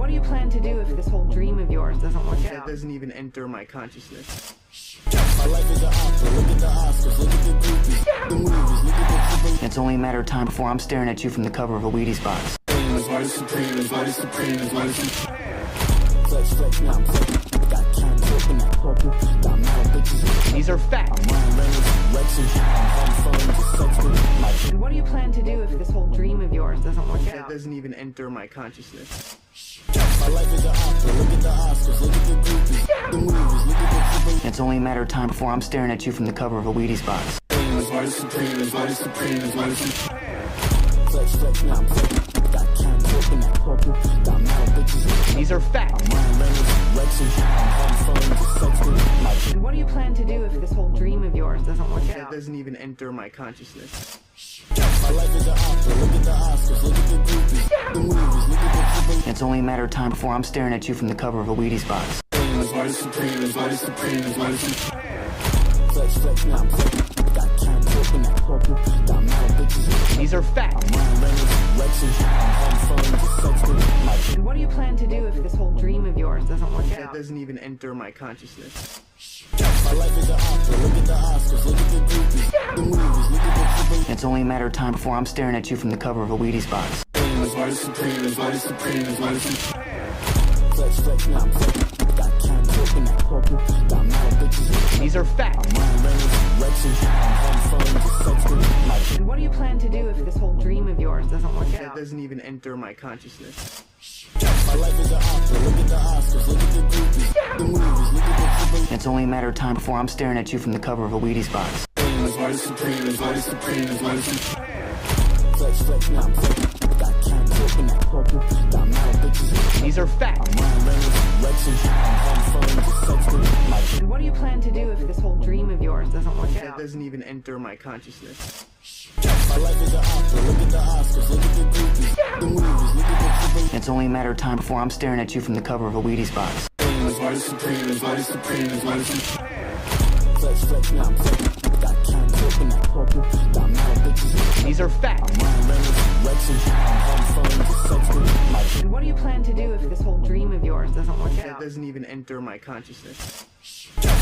What do you plan to do if this whole dream of yours doesn't work out? That doesn't even enter my consciousness. My life is an opera. Look at the Oscars. Look at the groupies. The movies. Look at the It's only a matter of time before I'm staring at you from the cover of a Wheaties box. flex, now I'm flex. Got time to open that purple. Got model bitches. These are facts. I'm Ryan Reynolds, Rexing. I'm having fun, just sex with my And what do you plan to do if this whole dream of yours doesn't work That out? doesn't even enter my consciousness. My life is an opera. Look at the Oscars. Look at the groupies. The movies. Look at the It's only a matter of time before I'm staring at you from the cover of a Wheaties box. flex, now I'm flex. Got time to open that purple. Got model bitches. These are facts. I'm Ryan Reynolds, Rexing. I'm having fun, just sex with my And what do you plan to do if this whole dream of yours doesn't work That out? doesn't even enter my consciousness. My life is an opera. Look at the Oscars. Look at the groupies. The movies. Look at the It's only a matter of time before I'm staring at you from the cover of a Wheaties box. flex, now I'm flex. Got time to open that purple. Got model bitches. These are facts. I'm Ryan Reynolds, Rexing. I'm having fun, just sex with my And what do you plan to do if this whole dream of yours doesn't work That out? doesn't even enter my consciousness. My life is an opera. Look at the Oscars. Look at the groupies. The movies. Look at the It's only a matter of time before I'm staring at you from the cover of a Wheaties box. flex, now I'm flex. Got time to open that purple. Got model bitches. These are facts. I'm Ryan Reynolds, Rexing. I'm having fun, just sex with my And what do you plan to do if this whole dream of yours doesn't work That out? doesn't even enter my consciousness. My life is an opera. Look at the Oscars. Look at the groupies. The movies. Look at the It's only a matter of time before I'm staring at you from the cover of a Wheaties box. flex, now I'm flex. Got time to open that purple. Got model bitches. These are facts. I'm Ryan Reynolds, Rexing. I'm having fun, just sex with my And what do you plan to do if this whole dream of yours doesn't work That out? doesn't even enter my consciousness. My life is an opera. Look at the Oscars. Look at the groupies. The movies. Look at the It's only a matter of time before I'm staring at you from the cover of a Wheaties box. flex, now I'm flex. Got time to open that purple. Got model bitches. These are facts. I'm Ryan Reynolds, Rexing. I'm having fun, just sex with my And what do you plan to do if this whole dream of yours doesn't work That out? doesn't even enter my consciousness.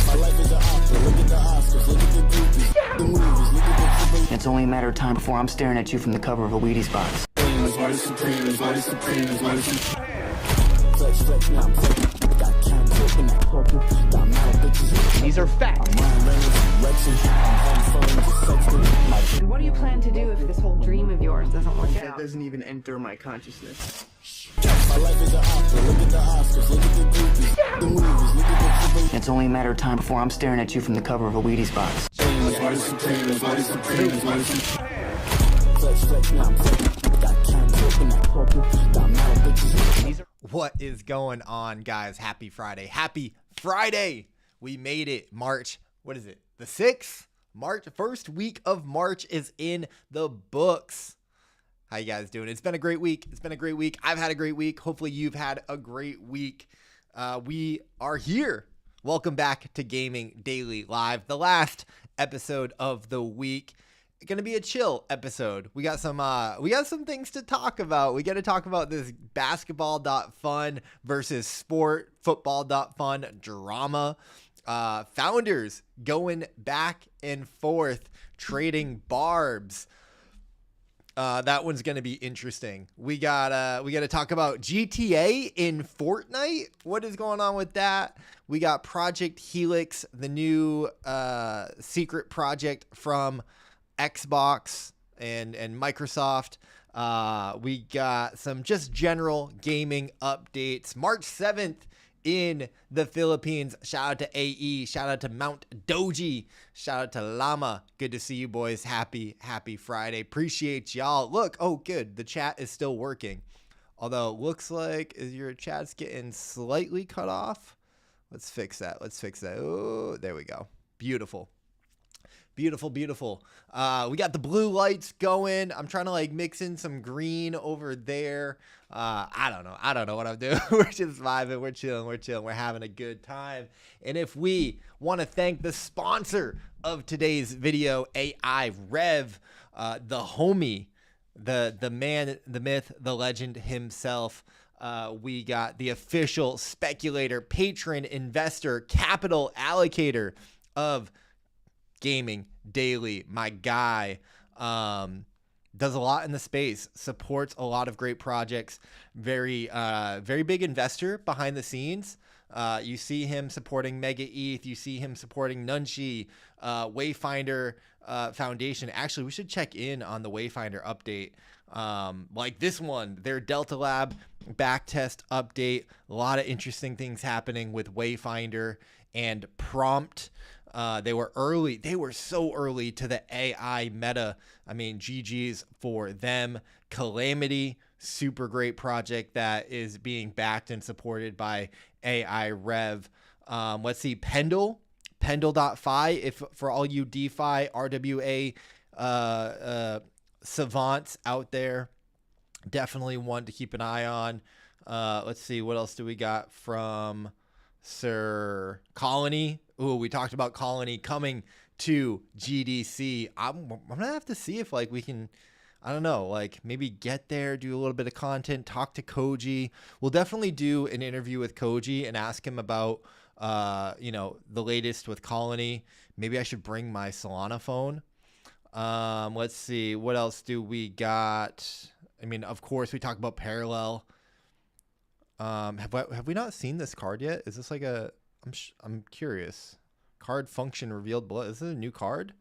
My life is an opera. Look at the Oscars. Look at the groupies. The movies. Look at the It's only a matter of time before I'm staring at you from the cover of a Wheaties box. flex, now I'm flex. Got time to open that purple. Got model bitches. These are facts. I'm Ryan Reynolds, Rexing. I'm having fun, just sex with my And what do you plan to do if this whole dream of yours doesn't work That out? doesn't even enter my consciousness. My life is an opera. Look at the Oscars. Look at the groupies. The movies. Look at the It's only a matter of time before I'm staring at you from the cover of a Wheaties box. flex, now I'm flex. Got time to open that purple. Got model bitches. These are What is going on, guys? Happy Friday. Happy Friday. We made it. March, what is it? The 6th? March, first week of March is in the books. How you guys doing? It's been a great week. It's been a great week. I've had a great week. Hopefully you've had a great week. We are here. Welcome back to Gaming Daily Live, the last episode of the week. It's gonna be a chill episode. We got some things to talk about. We got to talk about this basketball.fun versus football.fun drama. Founders going back and forth, trading barbs. That one's gonna be interesting. We gotta talk about GTA in Fortnite. What is going on with that? We got Project Helix, the new secret project from Xbox and Microsoft. We got some just general gaming updates. March 7th in the Philippines. Shout out to AE. Shout out to Mount Doji. Shout out to Llama. Good to see you boys. Happy Friday. Appreciate y'all. Look, oh good. The chat is still working. Although it looks like your chat's getting slightly cut off. Let's fix that. Oh, there we go. Beautiful. Beautiful. We got the blue lights going. I'm trying to like mix in some green over there. I don't know what I'm doing. We're just vibing. We're chilling. We're having a good time. And if we want to thank the sponsor of today's video, AI Rev, the homie, the man, the myth, the legend himself, We got the official speculator, patron, investor, capital allocator of Gaming Daily. My guy does a lot in the space, supports a lot of great projects. Very big investor behind the scenes. You see him supporting Mega ETH. You see him supporting Nunchi, Wayfinder Foundation. Actually, we should check in on the Wayfinder update. Like this one, their Delta Lab backtest update. A lot of interesting things happening with Wayfinder and Prompt. They were early. They were so early to the AI meta. I mean, GG's for them. Calamity, super great project that is being backed and supported by AI Rev. Let's see, Pendle.fi, if for all you DeFi, RWA savants out there, definitely one to keep an eye on. Let's see, what else do we got from Sir Colony? Ooh, we talked about Colony coming to GDC. I'm gonna have to see if like we can, I don't know, like maybe get there, do a little bit of content, talk to Koji. We'll definitely do an interview with Koji and ask him about the latest with Colony. Maybe I should bring my Solana phone. Let's see, what else do we got? I mean, of course, we talk about Parallel. Have we not seen this card yet? Is this like a? I'm curious. Card function revealed below. Is this a new card?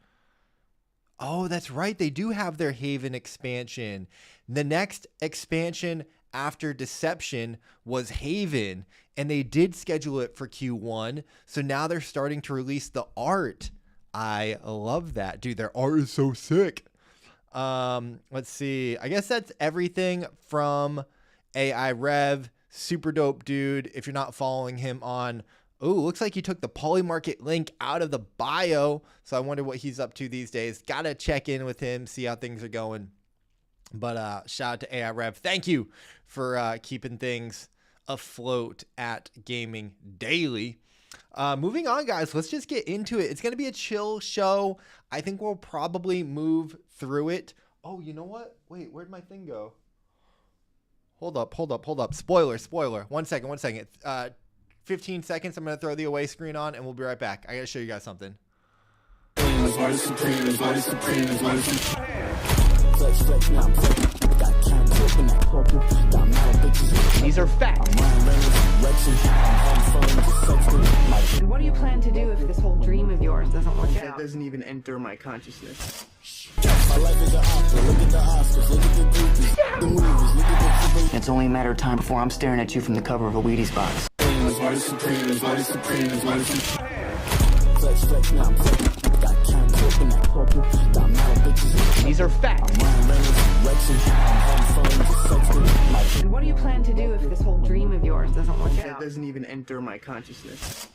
Oh, that's right. They do have their Haven expansion. The next expansion after Deception was Haven, and they did schedule it for Q1. So now they're starting to release the art. I love that. Dude, their art is so sick. Let's see. I guess that's everything from AI Rev. Super dope dude. If you're not following him on, oh, looks like he took the Polymarket link out of the bio. So I wonder what he's up to these days. Gotta check in with him, see how things are going. But shout out to AI Rev. Thank you for keeping things afloat at Gaming Daily. Moving on, guys, let's just get into it. It's going to be a chill show. I think we'll probably move through it. Oh, you know what? Wait, where'd my thing go? Hold up. Spoiler. 1 second. 15 seconds. I'm going to throw the away screen on and we'll be right back. I got to show you guys something. These are facts. And what do you plan to do if this whole dream of yours doesn't work That out? doesn't even enter my consciousness. My life is an opera. Look at the Oscars. Look at the groupies. The movies. Look at the triple. It's only a matter of time before I'm staring at you from the cover of a Wheaties box. Flex, now I'm flex. Got counts open that purple. Got model bitches. These are facts. I'm wearing Reynolds, Rexy. I'm on phone, just sexting. And what do you plan to do if this whole dream of yours doesn't work That out? doesn't even enter my consciousness.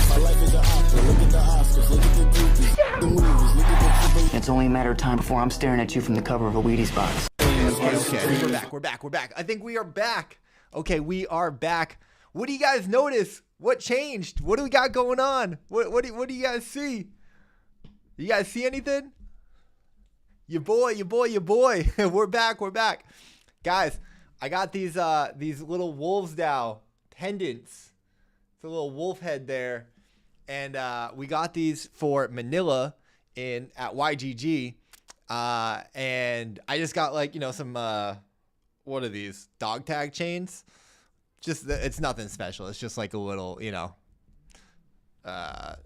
My life is an opera. Look at the Oscars. Look at the groupies. The movies. Look at the triple. It's only a matter of time before I'm staring at you from the cover of a Wheaties box. Okay. We're back. I think we are back. Okay, we are back. What do you guys notice? What changed? What do we got going on? What do you guys see? You guys see anything? Your boy. We're back. Guys, I got these little wolves now pendants. It's a little wolf head there. And we got these for Manila at YGG. And I just got some what are these? Dog tag chains? It's nothing special. It's just like a little,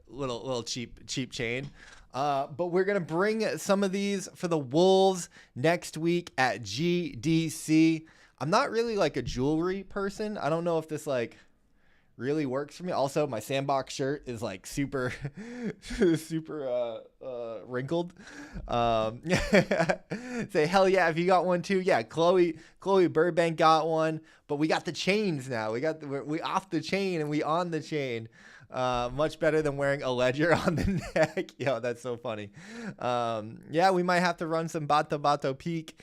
little cheap chain. But we're going to bring some of these for the Wolves next week at GDC. I'm not really like a jewelry person. I don't know if this really works for me. Also, my Sandbox shirt is super wrinkled. Say hell yeah if you got one too. Yeah, Chloe Burbank got one, but we got the chains now. We off the chain and we on the chain. Much better than wearing a ledger on the neck. Yo, that's so funny. Yeah, we might have to run some Bato peak.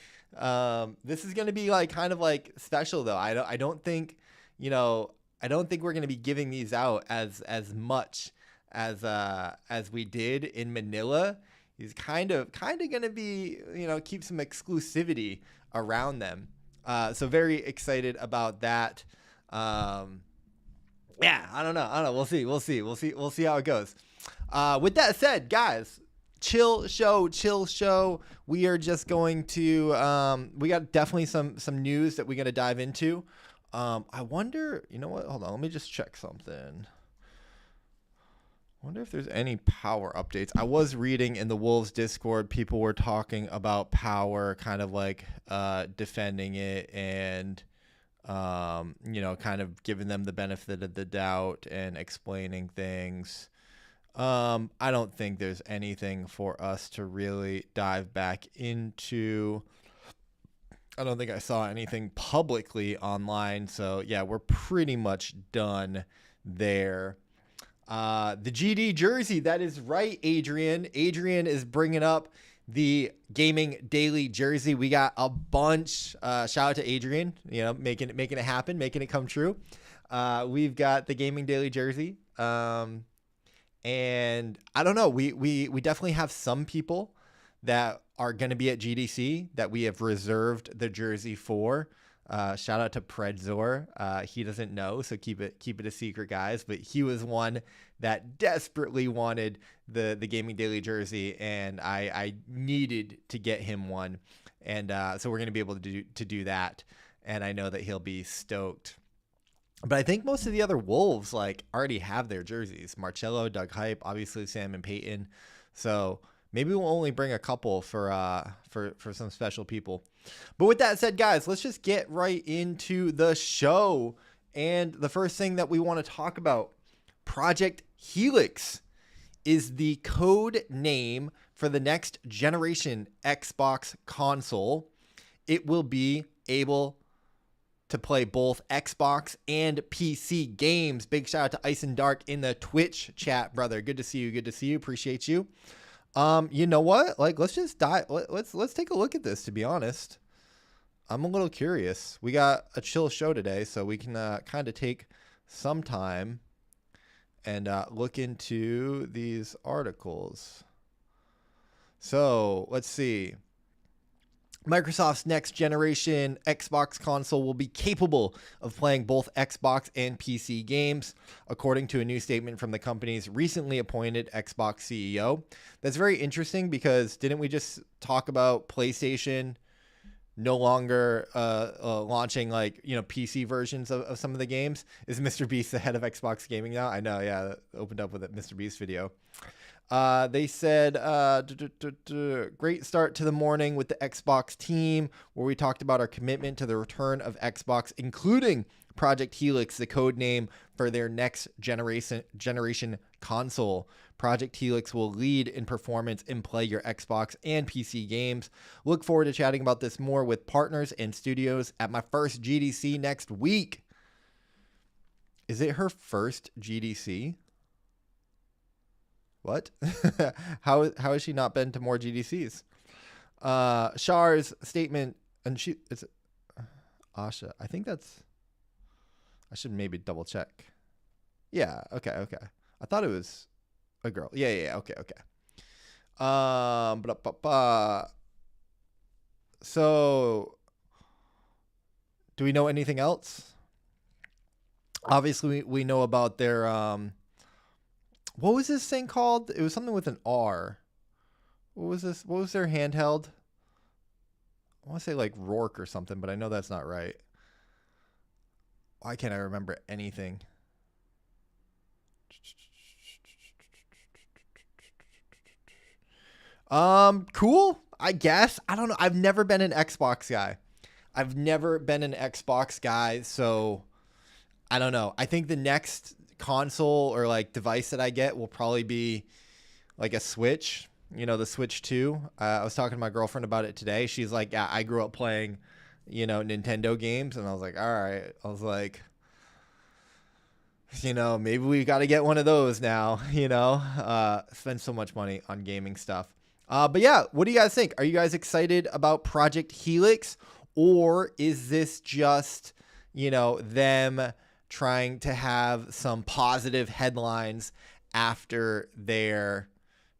This is gonna be kind of special though. I don't think we're going to be giving these out as much as we did in Manila. He's kind of going to be, keep some exclusivity around them. So very excited about that. Yeah, I don't know. We'll see how it goes. With that said, guys, chill show. We are just going to, we got definitely some news that we're going to dive into. I wonder, you know what? Hold on. Let me just check something. I wonder if there's any power updates. I was reading in the Wolves Discord, people were talking about power, kind of like defending it and, kind of giving them the benefit of the doubt and explaining things. I don't think there's anything for us to really dive back into. I don't think I saw anything publicly online. So, yeah, we're pretty much done there. The GD jersey, that is right, Adrian. Adrian is bringing up the Gaming Daily jersey. We got a bunch. Shout out to Adrian, making it happen, making it come true. We've got the Gaming Daily jersey. And I don't know, we definitely have some people that are going to be at GDC that we have reserved the jersey for. Shout out to Predzor. He doesn't know, so keep it a secret, guys. But he was one that desperately wanted the Gaming Daily jersey, and I needed to get him one. And so we're going to be able to do that. And I know that he'll be stoked. But I think most of the other Wolves already have their jerseys. Marcello, Doug Hype, obviously Sam and Peyton. So maybe we'll only bring a couple for some special people. But with that said, guys, let's just get right into the show. And the first thing that we want to talk about, Project Helix is the code name for the next generation Xbox console. It will be able to play both Xbox and PC games. Big shout out to Ice and Dark in the Twitch chat, brother. Good to see you. Appreciate you. You know what? Let's just dive. Let's take a look at this. To be honest, I'm a little curious. We got a chill show today, so we can kind of take some time and look into these articles. So let's see. Microsoft's next generation Xbox console will be capable of playing both Xbox and PC games, according to a new statement from the company's recently appointed Xbox CEO. That's very interesting because didn't we just talk about PlayStation no longer launching PC versions of some of the games? Is Mr. Beast the head of Xbox gaming now? I know, yeah, that opened up with a Mr. Beast video. They said, great start to the morning with the Xbox team, where we talked about our commitment to the return of Xbox, including Project Helix, the code name for their next generation console. Project Helix will lead in performance and play your Xbox and PC games. Look forward to chatting about this more with partners and studios at my first GDC next week. Is it her first GDC? What? How has she not been to more GDCs? Char's statement, and it's Asha. I think that's. I should maybe double check. Yeah. Okay. I thought it was a girl. Yeah. Okay. So, do we know anything else? Obviously, we know about their what was this thing called? It was something with an R. What was this? What was their handheld? I want to say Rourke or something, but I know that's not right. Why can't I remember anything? Cool, I guess. I don't know. I've never been an Xbox guy. So I don't know. I think the next console or device that I get will probably be a Switch, the Switch 2. I was talking to my girlfriend about it today. She's like, yeah, I grew up playing, Nintendo games. And I was like, all right. I was like, maybe we got to get one of those now, spend so much money on gaming stuff. But yeah, what do you guys think? Are you guys excited about Project Helix, or is this just, them trying to have some positive headlines after their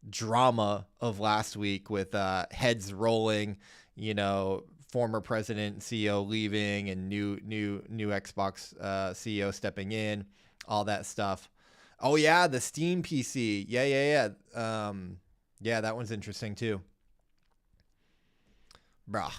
drama of last week with heads rolling, former president and CEO leaving and new Xbox CEO stepping in, all that stuff. Oh yeah, the Steam PC. Yeah. Yeah, that one's interesting too. Bruh.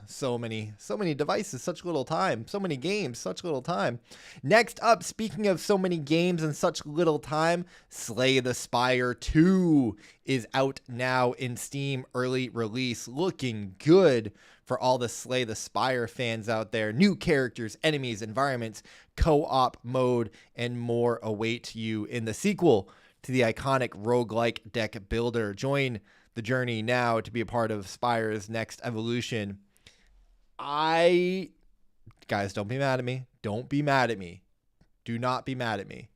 So many devices, such little time. So many games, such little time. Next up, speaking of so many games and such little time, Slay the Spire 2 is out now in Steam early release. Looking good for all the Slay the Spire fans out there. New characters, enemies, environments, co-op mode, and more await you in the sequel to the iconic roguelike deck builder. Join the journey now to be a part of Spire's next evolution. Guys, don't be mad at me. Don't be mad at me. Do not be mad at me.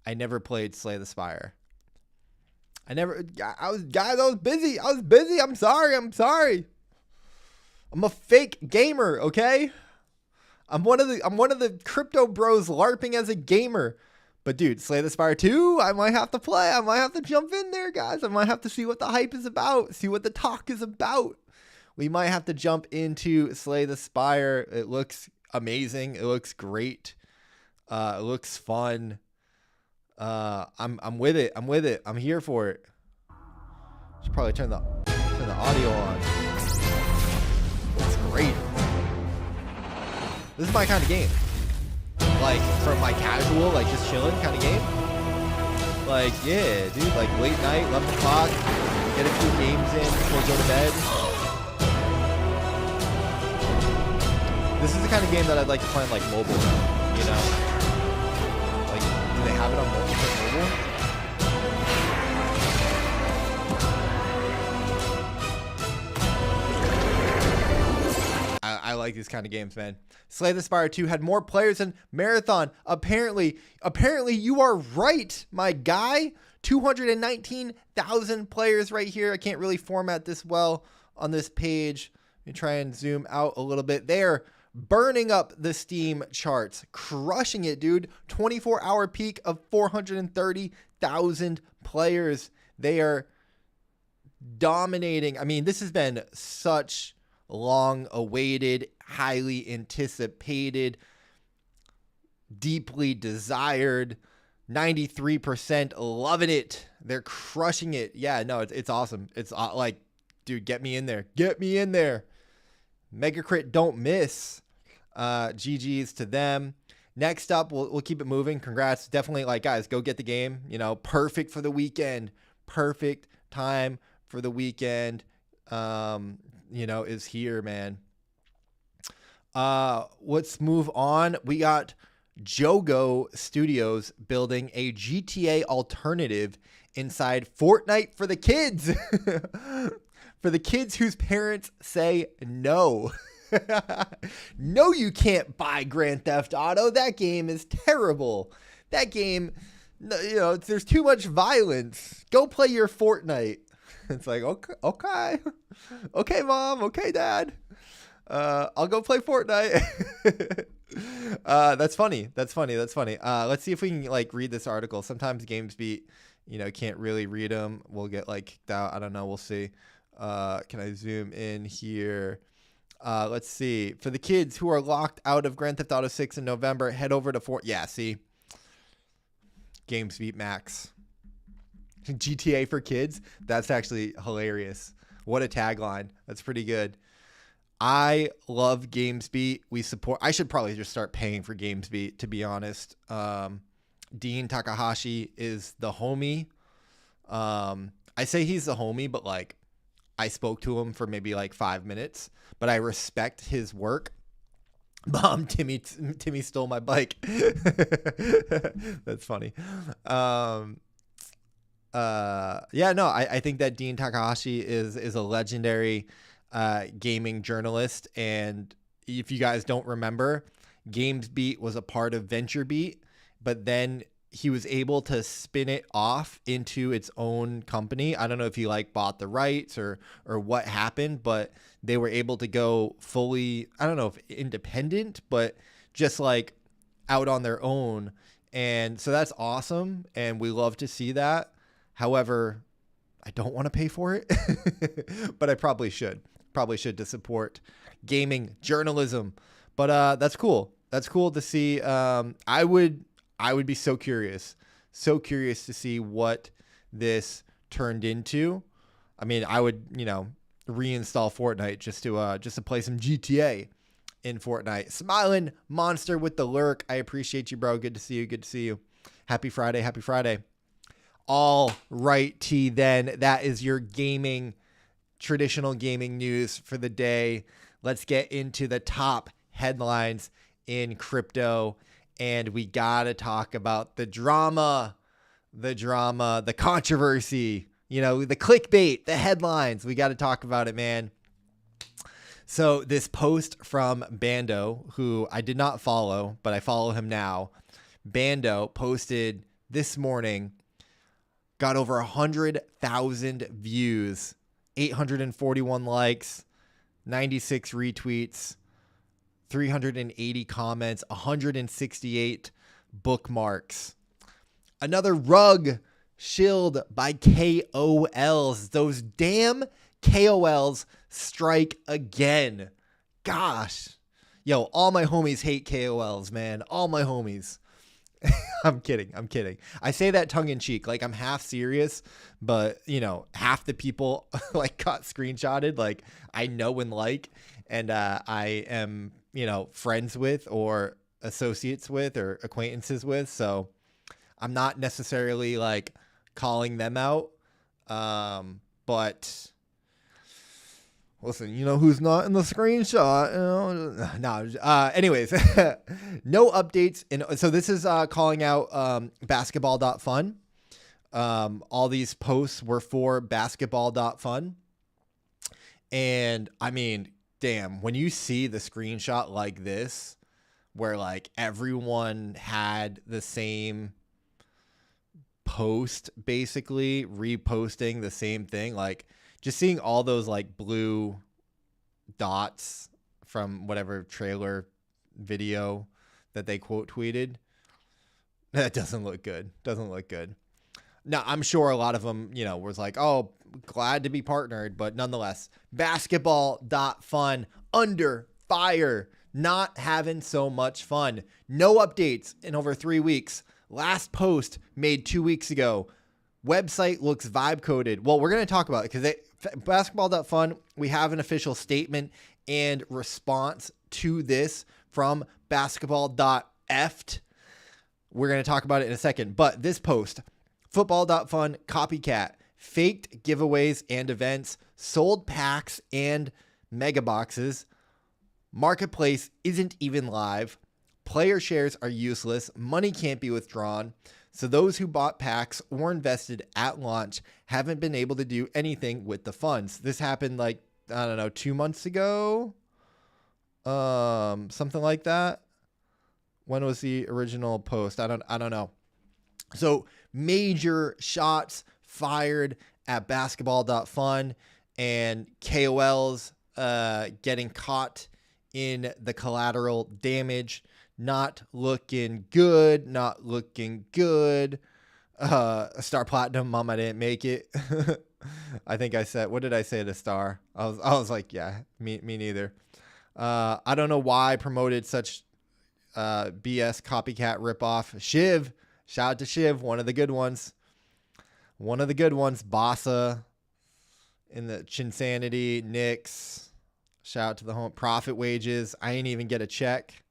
I never played Slay the Spire. I was busy. I'm sorry. I'm a fake gamer, okay? I'm one of the crypto bros LARPing as a gamer. But dude, Slay the Spire 2, I might have to play. I might have to jump in there, guys. I might have to see what the hype is about, see what the talk is about. We might have to jump into Slay the Spire. It looks amazing. It looks great. It looks fun. I'm with it. I'm here for it. Should probably turn the audio on. It's great. This is my kind of game. Like, from my casual, like, just chilling kind of game. Like, yeah, dude, like, late night, 11 o'clock, get a few games in before I go to bed. This is the kind of game that I'd like to play on, like, mobile, you know? Like, do they have it on mobile? I like these kind of games, man. Slay the Spire 2 had more players than Marathon. Apparently you are right, my guy. 219,000 players right here. I can't really format this well on this page. Let me try and zoom out a little bit. They're burning up the Steam charts, crushing it, dude. 24-hour peak of 430,000 players. They are dominating. I mean, this has been such long awaited, highly anticipated, deeply desired. 93% loving it. They're crushing it. Yeah, no, it's awesome. It's like, dude, get me in there. Mega Crit don't miss. GG's to them. Next up, we'll keep it moving. Congrats. Definitely, like, guys, go get the game. You know, perfect for the weekend. Perfect time for the weekend. You know, is here, man. Let's move on. We got Jogo Studios building a GTA alternative inside Fortnite for the kids. For the kids whose parents say no. No, you can't buy Grand Theft Auto. That game is terrible. That game, you know, there's too much violence. Go play your Fortnite. It's like, okay, mom, okay, dad. I'll go play Fortnite. That's funny. Let's see if we can, like, read this article. Sometimes GamesBeat, you know, can't really read them. We'll get, like, kicked out. I don't know. We'll see. Can I zoom in here? Let's see. For the kids who are locked out of Grand Theft Auto 6 in November, head over to Yeah, see. GamesBeat Max. GTA for kids. That's actually hilarious. What a tagline. That's pretty good. I love GamesBeat. I should probably just start paying for GamesBeat, to be honest. Dean Takahashi is the homie. I say he's the homie, but, like, I spoke to him for maybe like 5 minutes, but I respect his work. Mom, Timmy stole my bike. That's funny. Yeah, no, I think that Dean Takahashi is a legendary gaming journalist. And if you guys don't remember, GamesBeat was a part of VentureBeat, but then he was able to spin it off into its own company. I don't know if he, like, bought the rights or what happened, but they were able to go fully, I don't know if independent, but just, like, out on their own. And so that's awesome. And we love to see that. However, I don't want to pay for it, but I probably should to support gaming journalism. But that's cool. That's cool to see. I would be so curious to see what this turned into. I mean, I would, reinstall Fortnite just to play some GTA in Fortnite. Smiling Monster with the lurk. I appreciate you, bro. Good to see you. Good to see you. Happy Friday. Happy Friday. All righty then. That is your traditional gaming news for the day. Let's get into the top headlines in crypto. And we got to talk about the drama, the controversy, the clickbait, the headlines. We got to talk about it, man. So this post from Bando, who I did not follow, but I follow him now. Bando posted this morning, got over 100,000 views, 841 likes, 96 retweets, 380 comments, 168 bookmarks. Another rug shilled by KOLs. Those damn KOLs strike again. Gosh. Yo, all my homies hate KOLs, man. All my homies. I'm kidding. I say that tongue in cheek. Like, I'm half serious, but half the people got screenshotted. Like, I know and and I am, friends with or associates with or acquaintances with. So I'm not necessarily calling them out. But listen, who's not in the screenshot? No. Anyways, no updates. So this is calling out Basketball.fun. All these posts were for Basketball.fun. And I mean, damn, when you see the screenshot like this, where everyone had the same post, basically reposting the same thing, just seeing all those blue dots from whatever trailer video that they quote tweeted, that doesn't look good. Now, I'm sure a lot of them, was oh, glad to be partnered, but nonetheless, Basketball.fun under fire, not having so much fun. No updates in over 3 weeks. Last post made 2 weeks ago. Website looks vibe coded. Well, we're going to talk about it because Basketball.fun, we have an official statement and response to this from Basketball.eft. We're going to talk about it in a second. But this post, Football.fun copycat, faked giveaways and events, sold packs and mega boxes. Marketplace isn't even live. Player shares are useless. Money can't be withdrawn. So those who bought packs or invested at launch haven't been able to do anything with the funds. This happened 2 months ago. Something like that. When was the original post? I don't know. So major shots fired at Basketball.fun, and KOLs getting caught in the collateral damage. Not looking good. Star Platinum, Mom, I didn't make it. I think I said, what did I say to Star? I was like, yeah, me neither. I don't know why I promoted such BS copycat ripoff. Shiv, shout out to Shiv, one of the good ones. Bossa in the Chinsanity, Knicks. Shout out to the home profit wages. I ain't even get a check.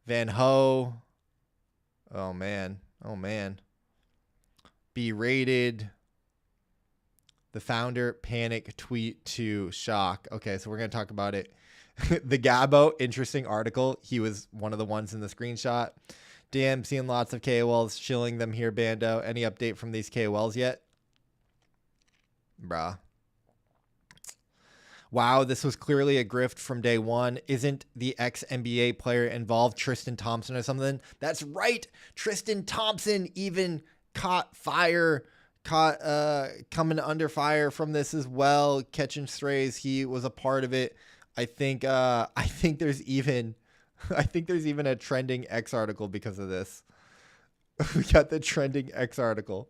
Van Ho. Oh man. Be rated. The founder panic tweet to shock. Okay, so we're going to talk about it. The Gabo, interesting article. He was one of the ones in the screenshot. Damn, seeing lots of KOLs shilling them here, Bando. Any update from these KOLs yet? Bruh. Wow, this was clearly a grift from day one. Isn't the ex-NBA player involved, Tristan Thompson or something? That's right. Tristan Thompson even caught coming under fire from this as well, catching strays. He was a part of it. I think there's even a trending X article because of this. We got the trending X article.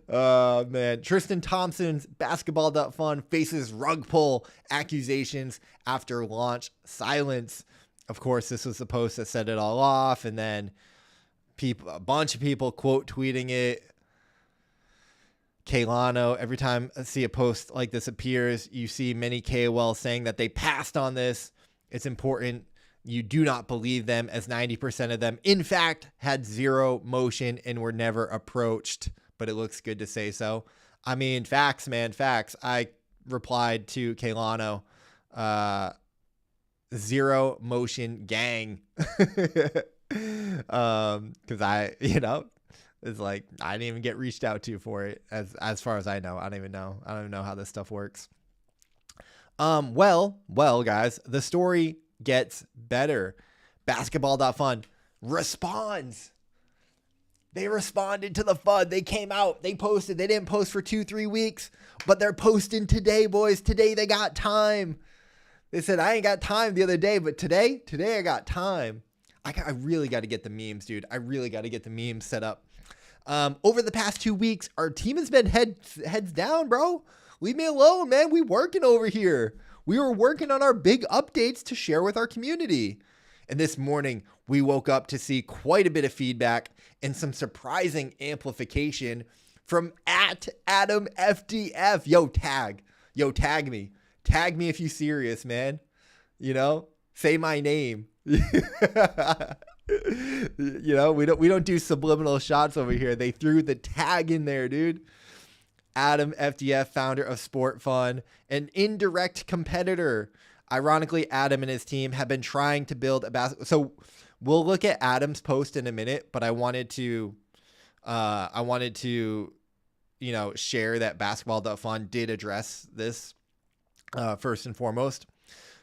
Man. Tristan Thompson's Basketball.fun faces rug pull accusations after launch silence. Of course, this was the post that set it all off, and then a bunch of people quote tweeting it. Kaylano, every time I see a post like this appears, you see many KOLs saying that they passed on this. It's important you do not believe them, as 90% of them, in fact, had zero motion and were never approached. But it looks good to say so. I mean, facts, man, facts. I replied to Kaylano, zero motion gang. Because it's like I didn't even get reached out to for it, as far as I know. I don't even know how this stuff works. Well, guys, the story gets better. Basketball.fun responds. They responded to the FUD. They came out. They posted. They didn't post for 2-3 weeks, but they're posting today, boys. Today they got time. They said, I ain't got time the other day, but today I got time. I really got to get the memes, dude. I really got to get the memes set up. Over the past 2 weeks, our team has been heads down, bro. Leave me alone, man. We working over here. We were working on our big updates to share with our community. And this morning, we woke up to see quite a bit of feedback and some surprising amplification from @AdamFDF. Tag me. Tag me if you serious, man. Say my name. We don't do subliminal shots over here. They threw the tag in there, dude. Adam FDF, founder of Sport Fun, an indirect competitor. Ironically, Adam and his team have been trying to build a basketball. So we'll look at Adam's post in a minute, but I wanted to share that Basketball.fun did address this first and foremost.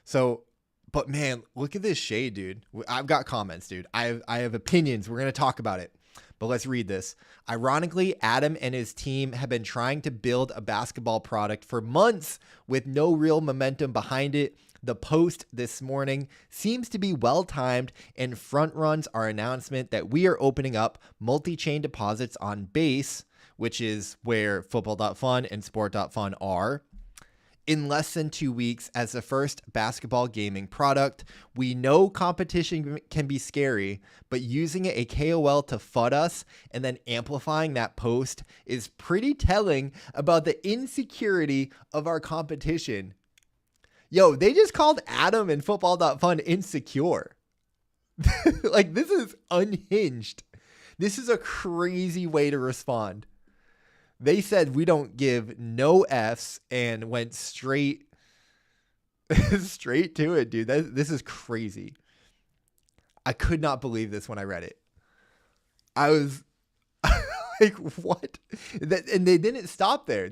So, but man, look at this shade, dude. I've got comments, dude. I have opinions. We're going to talk about it. But let's read this. Ironically, Adam and his team have been trying to build a basketball product for months with no real momentum behind it. The post this morning seems to be well-timed and front-runs our announcement that we are opening up multi-chain deposits on Base, which is where Football.fun and Sport.fun are. In less than 2 weeks as the first basketball gaming product. We know competition can be scary, but using a KOL to FUD us and then amplifying that post is pretty telling about the insecurity of our competition. Yo, they just called Adam and Football.fun insecure. Like, this is unhinged. This is a crazy way to respond. They said we don't give no Fs and went straight to it, dude. This is crazy. I could not believe this when I read it. I was like, what? And they didn't stop there.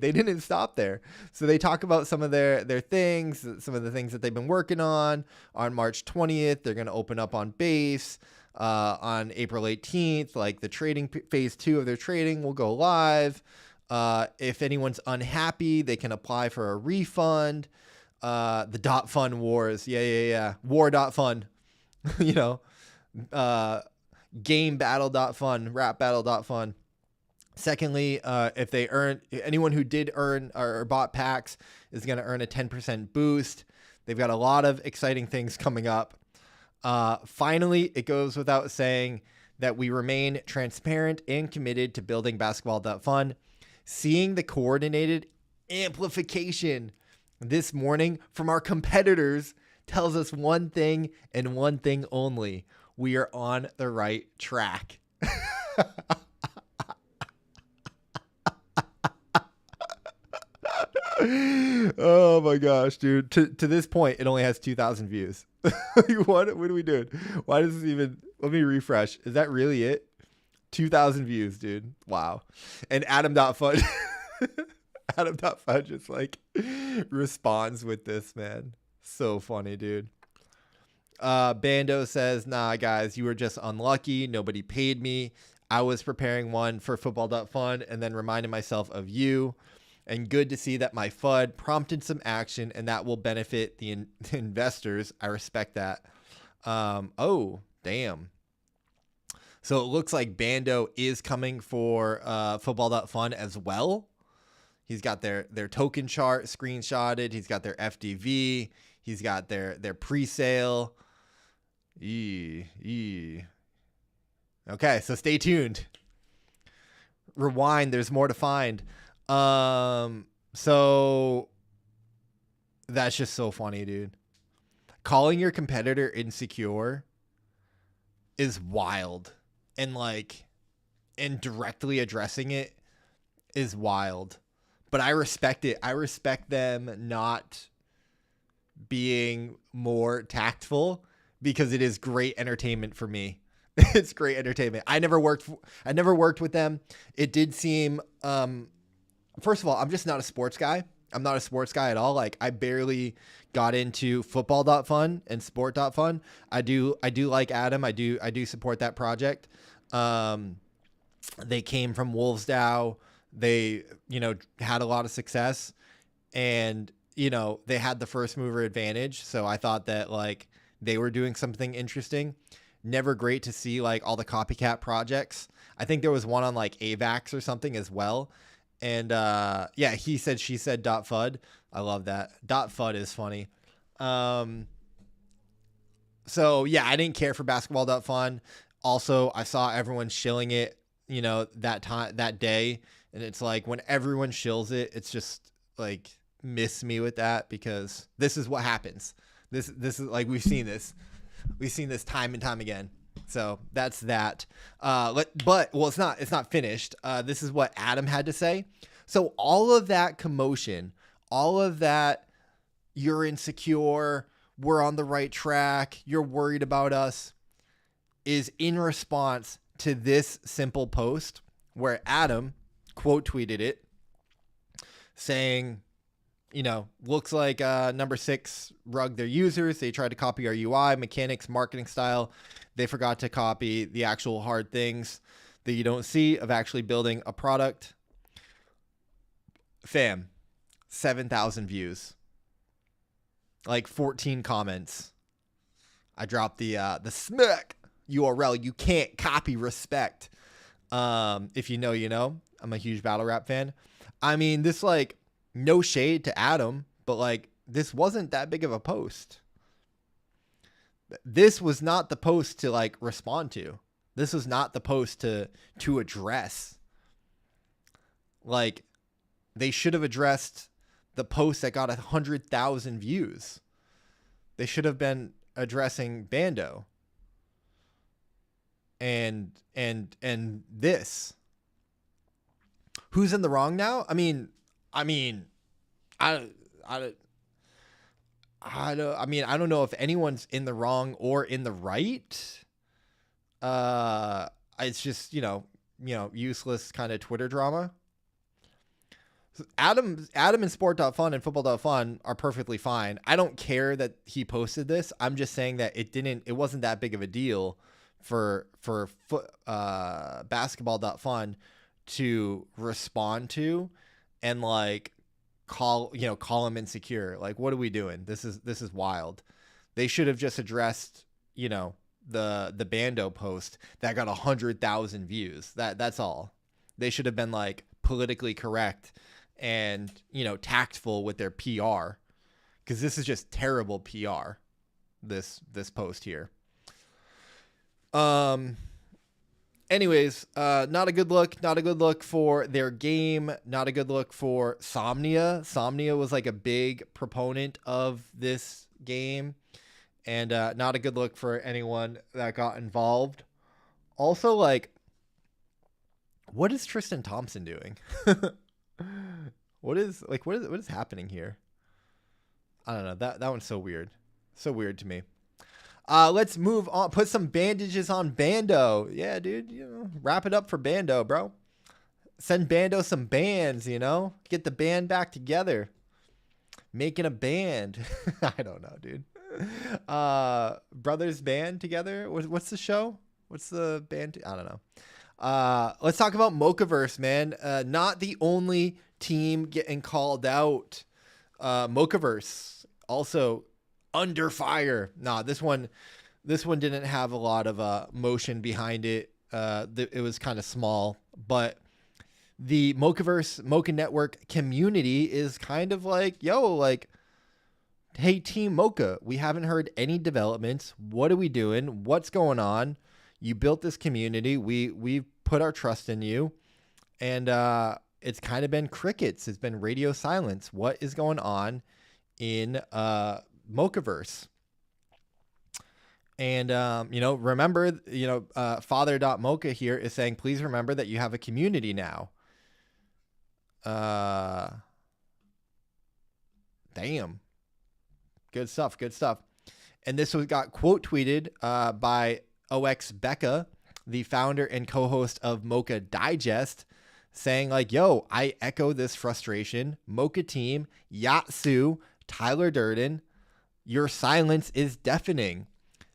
So they talk about some of their things, some of the things that they've been working on March 20th. They're going to open up on Base on April 18th. Like the trading phase 2 of their trading will go live. If anyone's unhappy, they can apply for a refund. The .fun wars. Yeah. War.fun. Game battle.fun, rap battle.fun. Secondly, anyone who did earn or bought packs is going to earn a 10% boost. They've got a lot of exciting things coming up. Finally, it goes without saying that we remain transparent and committed to building basketball.fun. Seeing the coordinated amplification this morning from our competitors tells us one thing and one thing only. We are on the right track. Oh my gosh, dude. To this point, it only has 2,000 views. What are we doing? Why does this even... Let me refresh. Is that really it? 2,000 views, dude. Wow. And Adam.fun just like responds with this, man. So funny, dude. Bando says, nah, guys, you were just unlucky. Nobody paid me. I was preparing one for Football.fun and then reminding myself of you. And good to see that my FUD prompted some action and that will benefit the investors. I respect that. Oh, damn. So it looks like Bando is coming for Football.fun as well. He's got their token chart screenshotted. He's got their FDV. He's got their pre-sale. Okay, so stay tuned. Rewind, there's more to find. So that's just so funny, dude. Calling your competitor insecure is wild. And directly addressing it is wild. But I respect it. I respect them not being more tactful because it is great entertainment for me. It's great entertainment. I never worked with them. It did seem, first of all, I'm just not a sports guy. I'm not a sports guy at all. Like, I barely got into Football.fun and Sport.fun. I do like Adam. I do support that project. They came from Wolvesdow. They, had a lot of success, and, they had the first mover advantage. So I thought that they were doing something interesting. Never great to see all the copycat projects. I think there was one on AVAX or something as well. And he said, she said .fud. I love that. .fud is funny. So yeah, I didn't care for Basketball.fun. Also, I saw everyone shilling it, that day. And it's when everyone shills it, it's just miss me with that, because this is what happens. This is we've seen this time and time again. So that's that. It's not finished. This is what Adam had to say. So all of that commotion, all of that, you're insecure, we're on the right track, you're worried about us, is in response to this simple post where Adam quote tweeted it saying, looks like number 6 rugged their users. They tried to copy our UI, mechanics, marketing style. They forgot to copy the actual hard things that you don't see of actually building a product. Fam, 7,000 views, 14 comments. I dropped the smack URL. You can't copy respect. If you know, you know. I'm a huge battle rap fan. I mean, this no shade to Adam, but this wasn't that big of a post. This was not the post to respond to. This was not the post to address. They should have addressed the post that got 100,000 views. They should have been addressing Bando. And this. Who's in the wrong now? I don't know if anyone's in the wrong or in the right. It's just, useless kind of Twitter drama. Adam and Sport.fun and Football.fun are perfectly fine. I don't care that he posted this. I'm just saying that it wasn't that big of a deal for Basketball.fun to respond to and call him insecure. What are we doing? This is wild. They should have just addressed, the Bando post that got 100,000 views. That's all. They should have been politically correct and, tactful with their PR, because this is just terrible PR. This post here. Anyways, not a good look. Not a good look for their game. Not a good look for Somnia. Somnia was a big proponent of this game, and not a good look for anyone that got involved. Also, what is Tristan Thompson doing? What is happening here? I don't know. That one's so weird. So weird to me. Let's move on. Put some bandages on Bando. Yeah, dude. Wrap it up for Bando, bro. Send Bando some bands, Get the band back together. Making a band. I don't know, dude. Brothers band together. What's the show? What's the band? I don't know. Let's talk about Mochaverse, man. Not the only team getting called out. Mochaverse also under fire. Nah, this one didn't have a lot of motion behind it. It was kind of small, but the Mochaverse Mocha Network community is kind of like, yo, like, hey, Team Mocha, we haven't heard any developments. What are we doing? What's going on? You built this community. We put our trust in you, and it's kind of been crickets. It's been radio silence. What is going on in Mochaverse? And, remember, Father.Mocha here is saying, please remember that you have a community now. Damn. Good stuff. Good stuff. And this got quote tweeted by OX Becca, the founder and co-host of Mocha Digest, saying like, yo, I echo this frustration. Mocha team, Yatsu, Tyler Durden, your silence is deafening.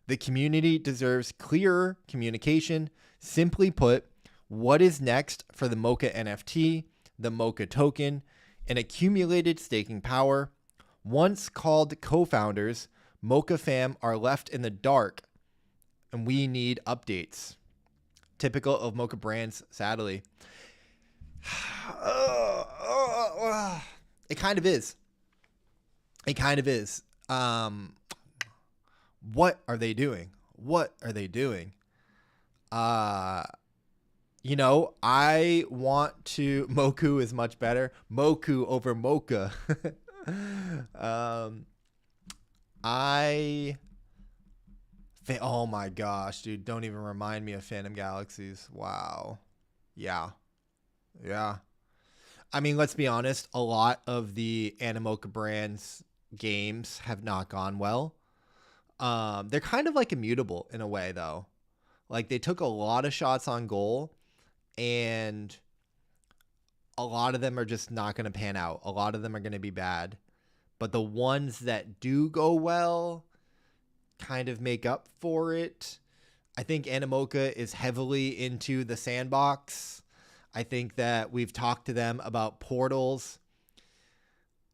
The community deserves clearer communication. Simply put, what is next for the Mocha NFT, the Mocha token, and accumulated staking power? Once called co-founders, Mocha fam are left in the dark, and we need updates. Typical of Mocha brands, sadly. It kind of is. It kind of is. What are they doing? What are they doing? I want to... Moku is much better. Moku over Mocha. Oh my gosh, dude. Don't even remind me of Phantom Galaxies. Wow. Yeah. I mean, let's be honest. A lot of the Animoca brands games have not gone well. They're kind of like Immutable in a way, though. Like, they took a lot of shots on goal, and a lot of them are just not going to pan out. A lot of them are going to be bad. But the ones that do go well kind of make up for it. I think Animoca is heavily into the sandbox. I think that we've talked to them about portals.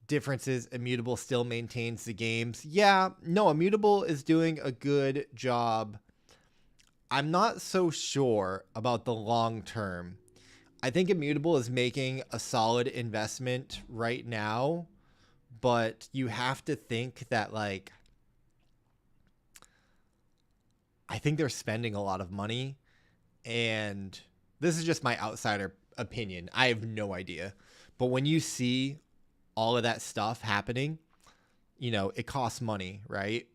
Differences, Immutable still maintains the games. Yeah, no, Immutable is doing a good job. I'm not so sure about the long term. I think Immutable is making a solid investment right now, but you have to think that, like, I think they're spending a lot of money, and this is just my outsider opinion. I have no idea. But when you see all of that stuff happening, it costs money, right?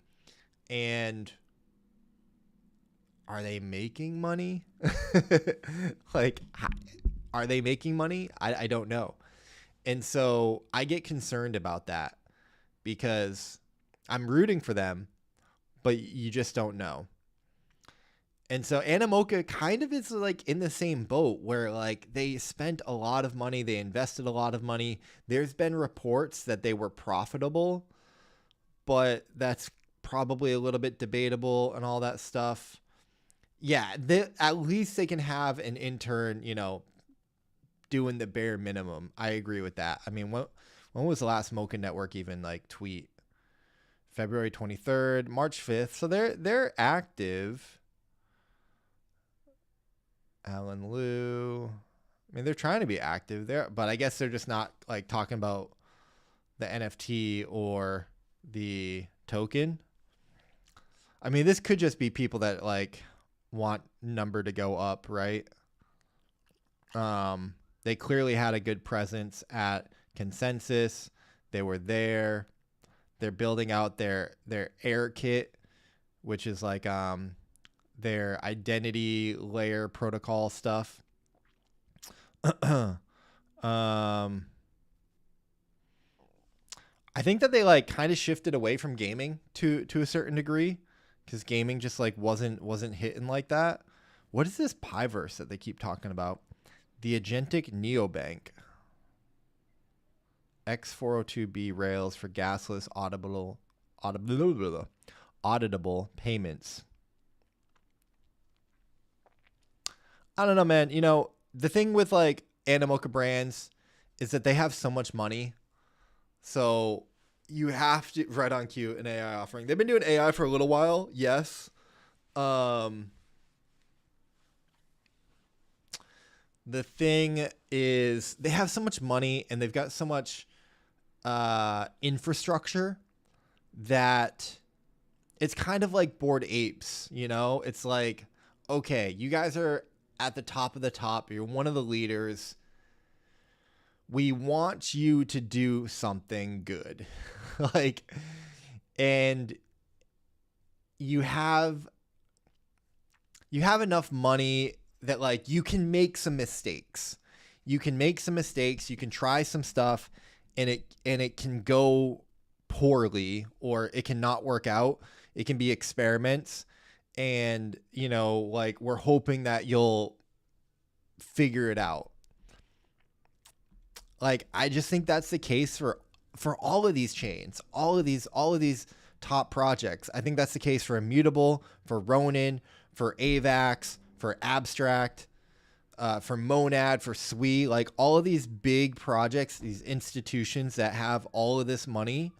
And are they making money? Like, are they making money? I don't know. And so I get concerned about that because I'm rooting for them, but you just don't know. And so Animoca kind of is like in the same boat where, like, they spent a lot of money. They invested a lot of money. There's been reports that they were profitable, but that's probably a little bit debatable and all that stuff. Yeah, at least they can have an intern, doing the bare minimum. I agree with that. I mean, when was the last Mocha Network even like tweet? February 23rd, March 5th. So they're active. Alan Liu. I mean, they're trying to be active there, but I guess they're just not like talking about the NFT or the token. I mean, this could just be people that like want number to go up, right? They clearly had a good presence at Consensus. They were there. They're building out their air kit, which is like their identity layer protocol stuff. I think that they like kind of shifted away from gaming to a certain degree, because gaming just like wasn't hitting like that. What is this Piverse that they keep talking about? The Agentic Neobank. X402B rails for gasless auditable payments. I don't know, man. The thing with like Animoca brands is that they have so much money. So you have to, right on cue, an AI offering. They've been doing AI for a little while. Yes. The thing is, they have so much money and they've got so much infrastructure that it's kind of like Bored Apes, you know? It's like, okay, you guys are at the top of the top. You're one of the leaders. We want you to do something good. Like, and you have enough money that like you can make some mistakes. You can make some mistakes, you can try some stuff and it can go poorly or it can not work out. It can be experiments and, you know, like we're hoping that you'll figure it out. Like I just think that's the case for all of these chains, all of these top projects. I think that's the case for Immutable, for Ronin, for AVAX, for Abstract, for Monad, for Sui, like all of these big projects, these institutions that have all of this money,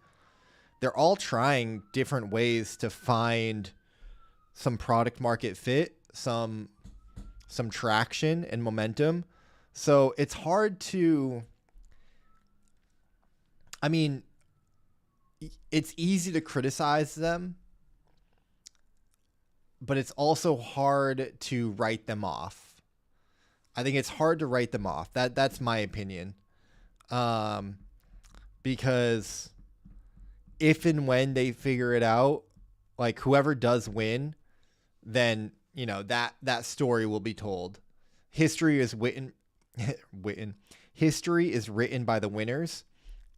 they're all trying different ways to find some product market fit, some traction and momentum. So it's hard to, I mean, it's easy to criticize them, but it's also hard to write them off. I think it's hard to write them off. That's my opinion. Because if and when they figure it out, like whoever does win, then, you know, that story will be told. History is History is written by the winners.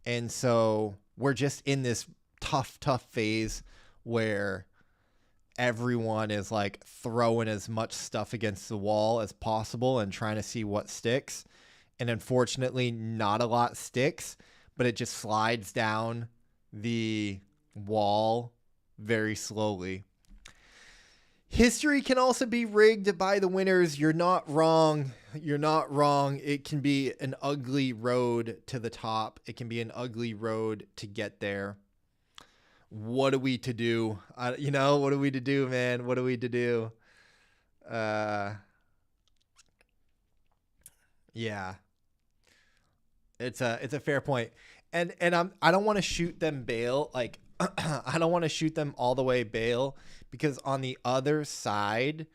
And so we're just in this tough phase where everyone is like throwing as much stuff against the wall as possible and trying to see what sticks. And unfortunately, not a lot sticks, but it just slides down the wall very slowly. History can also be rigged by the winners. You're not wrong. You're not wrong. It can be an ugly road to the top. It can be an ugly road to get there. What are we to do? What are we to do, man? What are we to do? Yeah. It's a fair point. And I don't want to shoot them bail. Like, I don't want to shoot them all the way bail, because on the other side,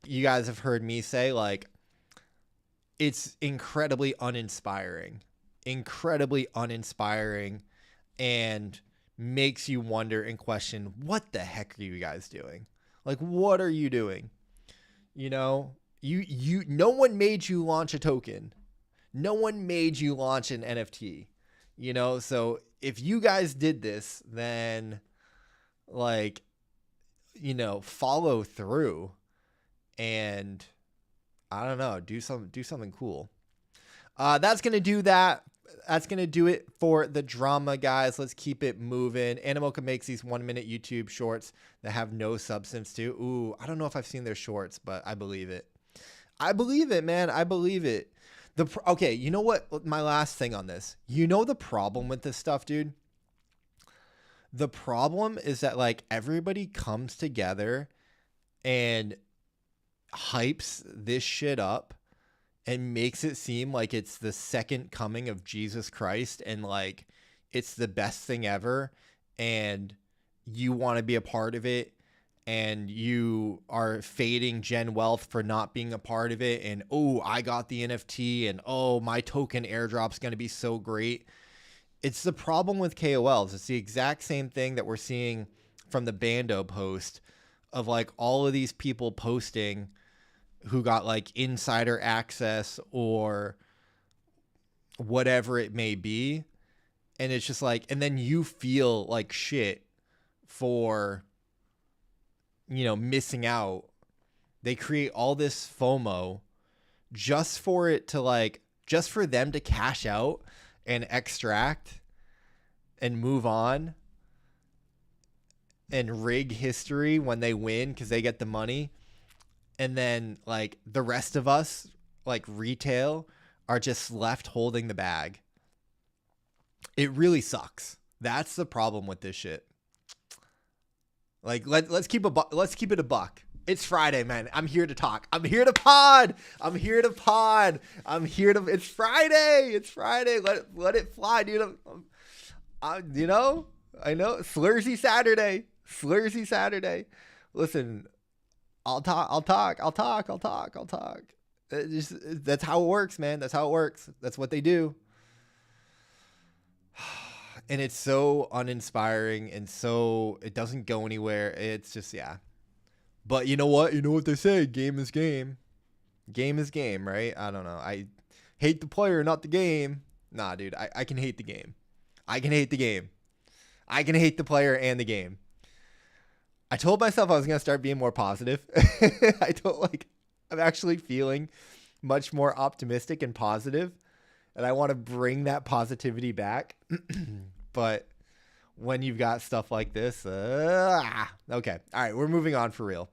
you guys have heard me say, like, it's incredibly uninspiring, and makes you wonder and question, what the heck are you guys doing? Like, what are you doing? You know, no one made you launch a token. No one made you launch an NFT, you know? So if you guys did this, then like, you know, follow through and I don't know, do something cool. That's going to do that. That's going to do it for the drama, guys. Let's keep it moving. Animoca makes these 1-minute YouTube shorts that have no substance to. Ooh, I don't know if I've seen their shorts, but I believe it. I believe it, man. I believe it. Okay, you know what? My last thing on this. You know the problem with this stuff, dude? The problem is that, like, everybody comes together and hypes this shit up and makes it seem like it's the second coming of Jesus Christ and, like, it's the best thing ever, and you want to be a part of it, and you are fading Gen Wealth for not being a part of it, and, oh, I got the NFT, and, oh, my token airdrop's going to be so great. It's the problem with KOLs. It's the exact same thing that we're seeing from the Bando post of, like, all of these people posting who got, like, insider access or whatever it may be. And it's just like, and then you feel like shit for, you know, missing out. They create all this FOMO just for it to, like, just for them to cash out and extract and move on and rig history when they win because they get the money. And then, like, the rest of us, like, retail, are just left holding the bag. It really sucks. That's the problem with this shit. Like, let's keep it a buck. It's Friday, man. I'm here to talk. I'm here to pod. I'm here to pod. I'm here to. It's Friday. It's Friday. Let it fly, dude. You know. I know. Slursy Saturday. Slursy Saturday. Listen, I'll talk. That's how it works, man. That's how it works. That's what they do. And it's so uninspiring and so it doesn't go anywhere. It's just, yeah. But you know what? You know what they say? Game is game. Game is game, right? I don't know. I hate the player, not the game. Nah, dude. I can hate the game. I can hate the game. I can hate the player and the game. I told myself I was going to start being more positive. I'm actually feeling much more optimistic and positive. And I want to bring that positivity back. But when you've got stuff like this, okay. All right, we're moving on for real.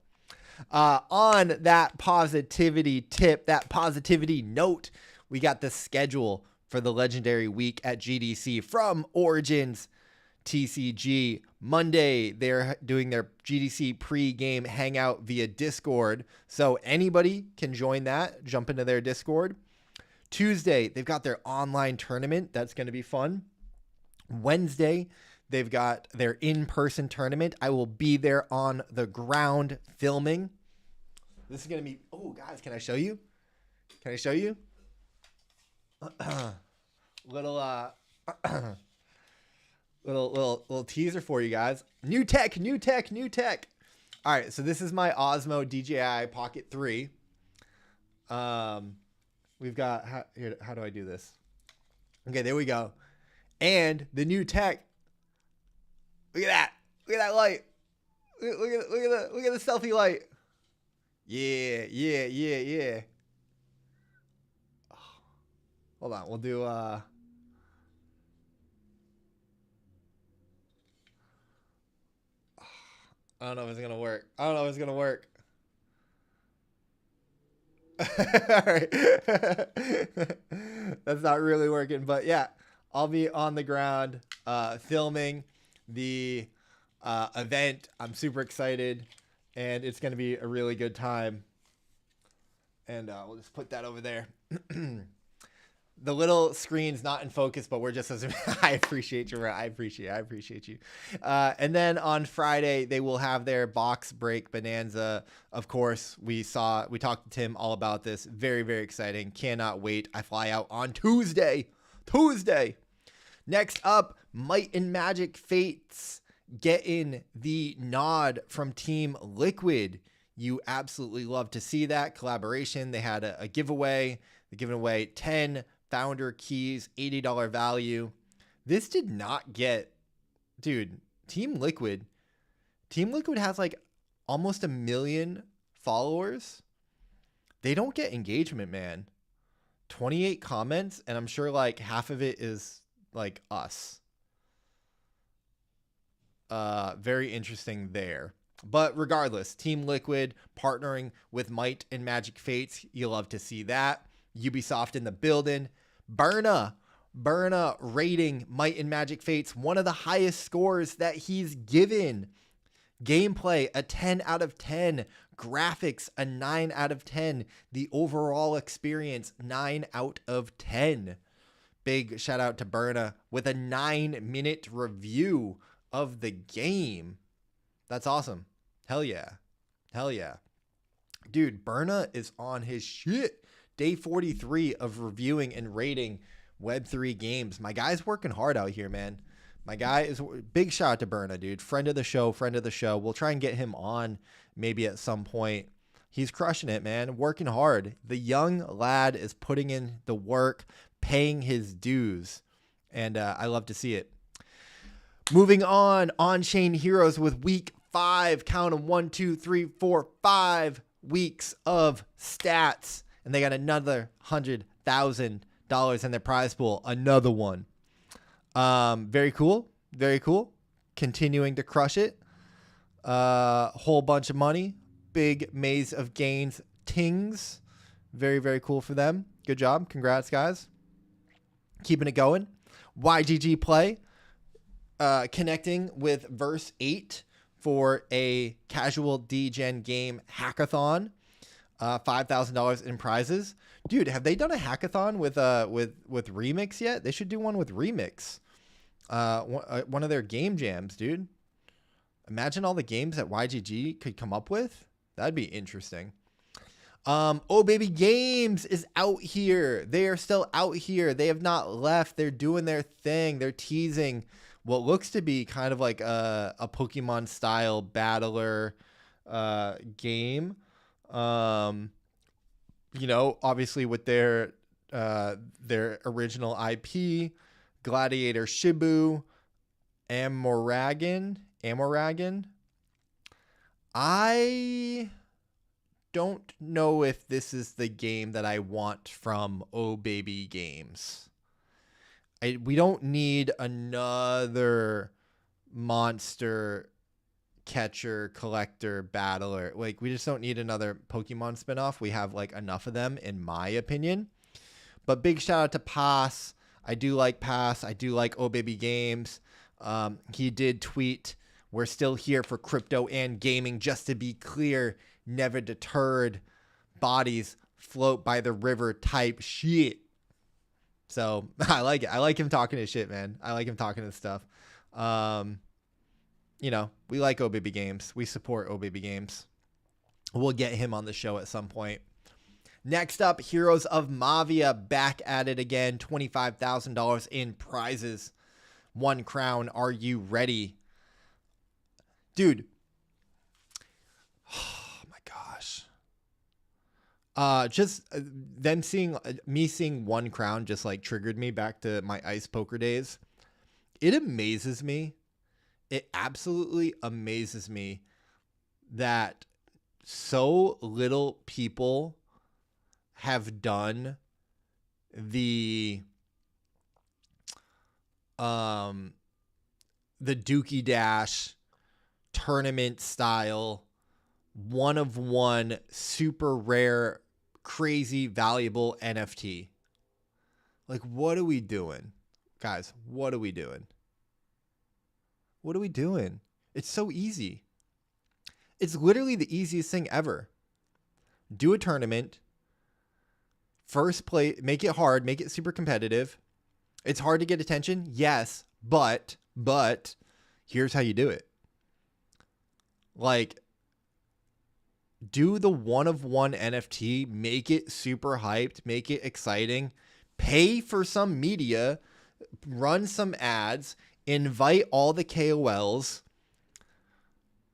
On that positivity tip, that positivity note, we got the schedule for the legendary week at GDC from Origins TCG. Monday, they're doing their GDC pre-game hangout via Discord. So anybody can join that, jump into their Discord. Tuesday, they've got their online tournament. That's going to be fun. Wednesday, they've got their in-person tournament. I will be there on the ground filming. This is going to be... Oh, guys, can I show you? Can I show you? Little teaser for you guys. New tech. All right, so this is my Osmo DJI Pocket 3. We've got, how do I do this? Okay, there we go. And the new tech. Look at that. Look at that light. Look at the selfie light. Yeah. Hold on, we'll do I don't know if it's gonna work. All right. That's not really working, but yeah, I'll be on the ground filming the event. I'm super excited, and it's going to be a really good time. And we'll just put that over there. The little screen's not in focus, but we're just as I appreciate you. I appreciate you. And then on Friday, they will have their box break bonanza. Of course, we talked to Tim all about this. Very, very exciting. Cannot wait. I fly out on Tuesday. Next up, Might and Magic Fates getting the nod from Team Liquid. You absolutely love to see that collaboration. They had a giveaway. They're giving away 10 founder keys, $80 value. This did not get, dude, Team Liquid has like almost 1 million followers. They don't get engagement, man. 28 comments, and I'm sure like half of it is like us. Very interesting there. But regardless, Team Liquid partnering with Might and Magic Fates. You love to see that. Ubisoft in the building. Berna rating Might and Magic Fates one of the highest scores that he's given. Gameplay, a 10 out of 10. Graphics, a 9 out of 10. The overall experience, 9 out of 10. Big shout out to Berna with a 9-minute review of the game. That's awesome. Hell yeah. Dude, Berna is on his shit. Day 43 of reviewing and rating Web3 games. My guy's working hard out here, man. My guy is... Big shout out to Berna, dude. Friend of the show. We'll try and get him on maybe at some point. He's crushing it, man. Working hard. The young lad is putting in the work, paying his dues. And I love to see it. Moving on-chain heroes with week 5. Count them, 1, 2, 3, 4, 5 weeks of stats. And they got another $100,000 in their prize pool. Another one. Very cool. Continuing to crush it. Whole bunch of money. Big maze of gains. Tings. Very, very cool for them. Good job. Congrats, guys. Keeping it going. YGG Play. Connecting with Verse 8. for a casual DGen game hackathon. $5,000 in prizes. Dude, have they done a hackathon with Remix yet? They should do one with Remix. One of their game jams, dude. Imagine all the games that YGG could come up with. That'd be interesting. Oh Baby Games is out here. They are still out here. They have not left. They're doing their thing. They're teasing what looks to be kind of like a Pokemon style battler game. You know, obviously with their original IP, Gladiator Shibu, Amoragan. I don't know if this is the game that I want from Oh Baby Games. We don't need another monster catcher, collector, battler. Like, we just don't need another Pokemon spinoff. We have like enough of them, in my opinion. But big shout out to Pass. I do like Pass. I do like Oh Baby Games. He did tweet, "We're still here for crypto and gaming, just to be clear, never deterred. Bodies float by the river type shit." So I like it. I like him talking his shit, man. I like him talking his stuff. You know, we like Oh Baby Games. We support Oh Baby Games. We'll get him on the show at some point. Next up, Heroes of Mavia back at it again. $25,000 in prizes. 1 crown. Are you ready? Dude. Oh my gosh. Just them seeing me seeing 1 crown just like triggered me back to my ice poker days. It amazes me. It absolutely amazes me that so little people have done the Dookie Dash tournament style 1-of-1 super rare, crazy valuable NFT. Like, what are we doing? Guys, what are we doing? What are we doing? It's so easy. It's literally the easiest thing ever. Do a tournament. First play, make it hard, make it super competitive. It's hard to get attention, yes, but here's how you do it. Like, do the 1-of-1 NFT, make it super hyped, make it exciting, pay for some media, run some ads, invite all the KOLs,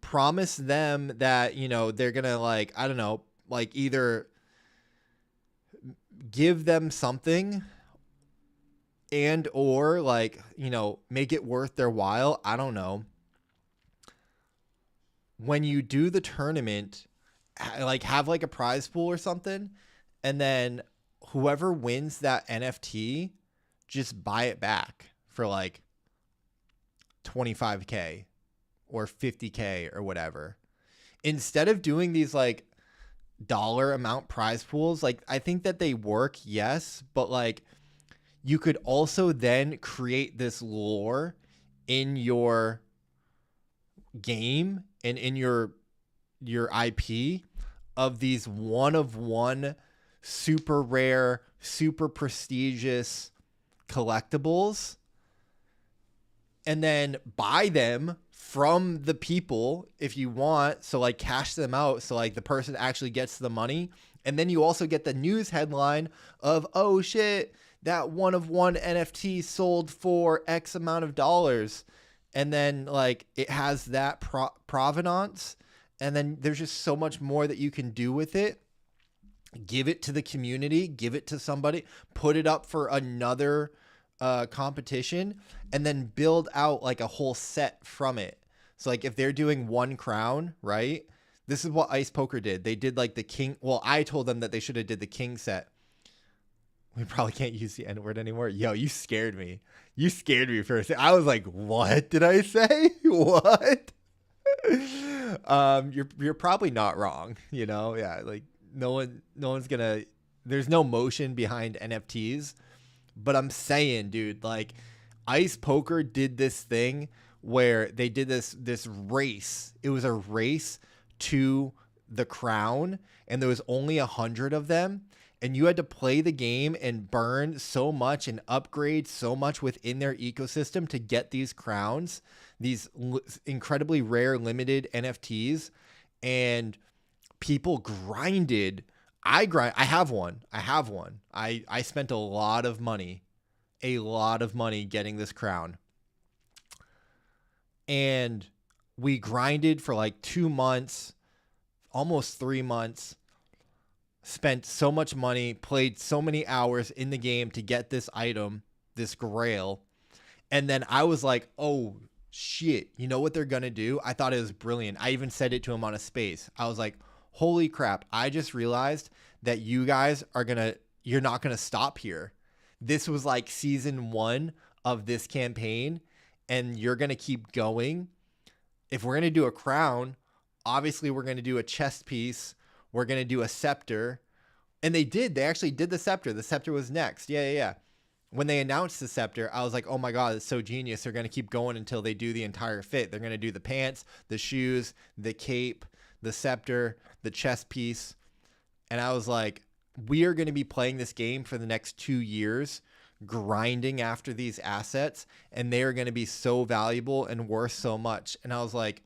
promise them that, you know, they're going to like, I don't know, like either give them something and or like, you know, make it worth their while. I don't know. When you do the tournament, like have like a prize pool or something, and then whoever wins that NFT, just buy it back for like $25K or $50K or whatever. Instead of doing these like dollar amount prize pools, like I think that they work, yes, but like you could also then create this lore in your game and in your IP of these 1-of-1 super rare, super prestigious collectibles, and then buy them from the people if you want. So like cash them out. So like the person actually gets the money. And then you also get the news headline of, oh shit, that 1-of-1 NFT sold for X amount of dollars. And then like it has that provenance. And then there's just so much more that you can do with it. Give it to the community, give it to somebody, put it up for another competition, and then build out like a whole set from it. So like if they're doing 1 crown, right? This is what Ice Poker did. They did like the king. Well, I told them that they should have did the king set. We probably can't use the N word anymore. Yo, you scared me. You scared me for a second. I was like, what did I say? What? You're probably not wrong. You know, yeah. Like no one's gonna. There's no motion behind NFTs. But I'm saying, dude, like Ice Poker did this thing where they did this race. It was a race to the crown, and there was only 100 of them, and you had to play the game and burn so much and upgrade so much within their ecosystem to get these crowns, these incredibly rare limited NFTs. And people grinded. I have one. I spent a lot of money getting this crown. And we grinded for like 2 months, almost 3 months, spent so much money, played so many hours in the game to get this item, this grail. And then I was like, oh shit, you know what they're going to do? I thought it was brilliant. I even said it to him on a space. I was like, holy crap. I just realized that you guys you're not going to stop here. This was like season 1 of this campaign, and you're going to keep going. If we're going to do a crown, obviously we're going to do a chest piece. We're going to do a scepter. And they actually did the scepter. The scepter was next. Yeah. When they announced the scepter, I was like, oh my God, it's so genius. They're going to keep going until they do the entire fit. They're going to do the pants, the shoes, the cape, the scepter, the chest piece. And I was like, we are going to be playing this game for the next 2 years, grinding after these assets, and they are going to be so valuable and worth so much. And I was like,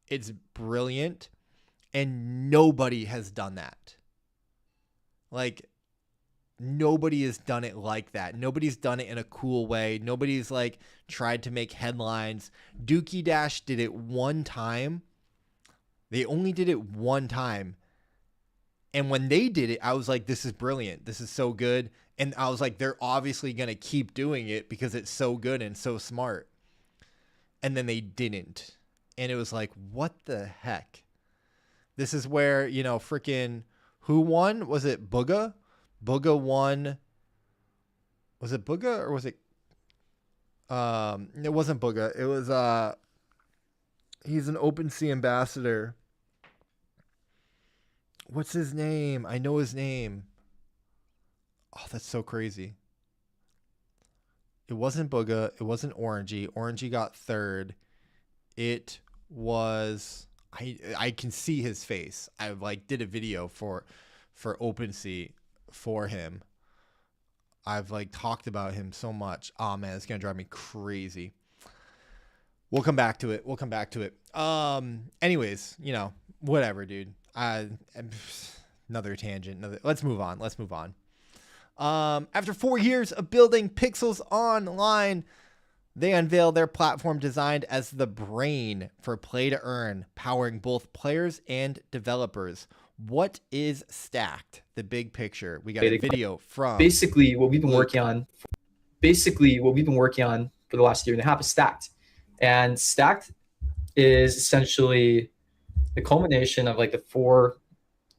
it's brilliant. And nobody has done that. Like, nobody has done it like that. Nobody's done it in a cool way. Nobody's like tried to make headlines. Dookie Dash did it one time. They only did it one time. And when they did it, I was like, this is brilliant. This is so good. And I was like, they're obviously going to keep doing it because it's so good and so smart. And then they didn't. And it was like, what the heck? This is where, freaking, who won? Was it Booga? Booga won. Was it Booga or was it? It wasn't Booga. It was, he's an OpenSea ambassador. What's his name? I know his name. Oh, that's so crazy. It wasn't Booga. It wasn't Orangey. Orangey got third. It was, I can see his face. I did a video for OpenSea for him. I've talked about him so much. Oh man, it's gonna drive me crazy. We'll come back to it. Anyways, whatever, dude. Another tangent. Let's move on. After 4 years of building Pixels Online, they unveiled their platform designed as the brain for play to earn, powering both players and developers. What is Stacked? The big picture. We got a video from basically what we've been working on. Basically, what we've been working on for the last year and a half is Stacked, and Stacked is essentially the culmination of the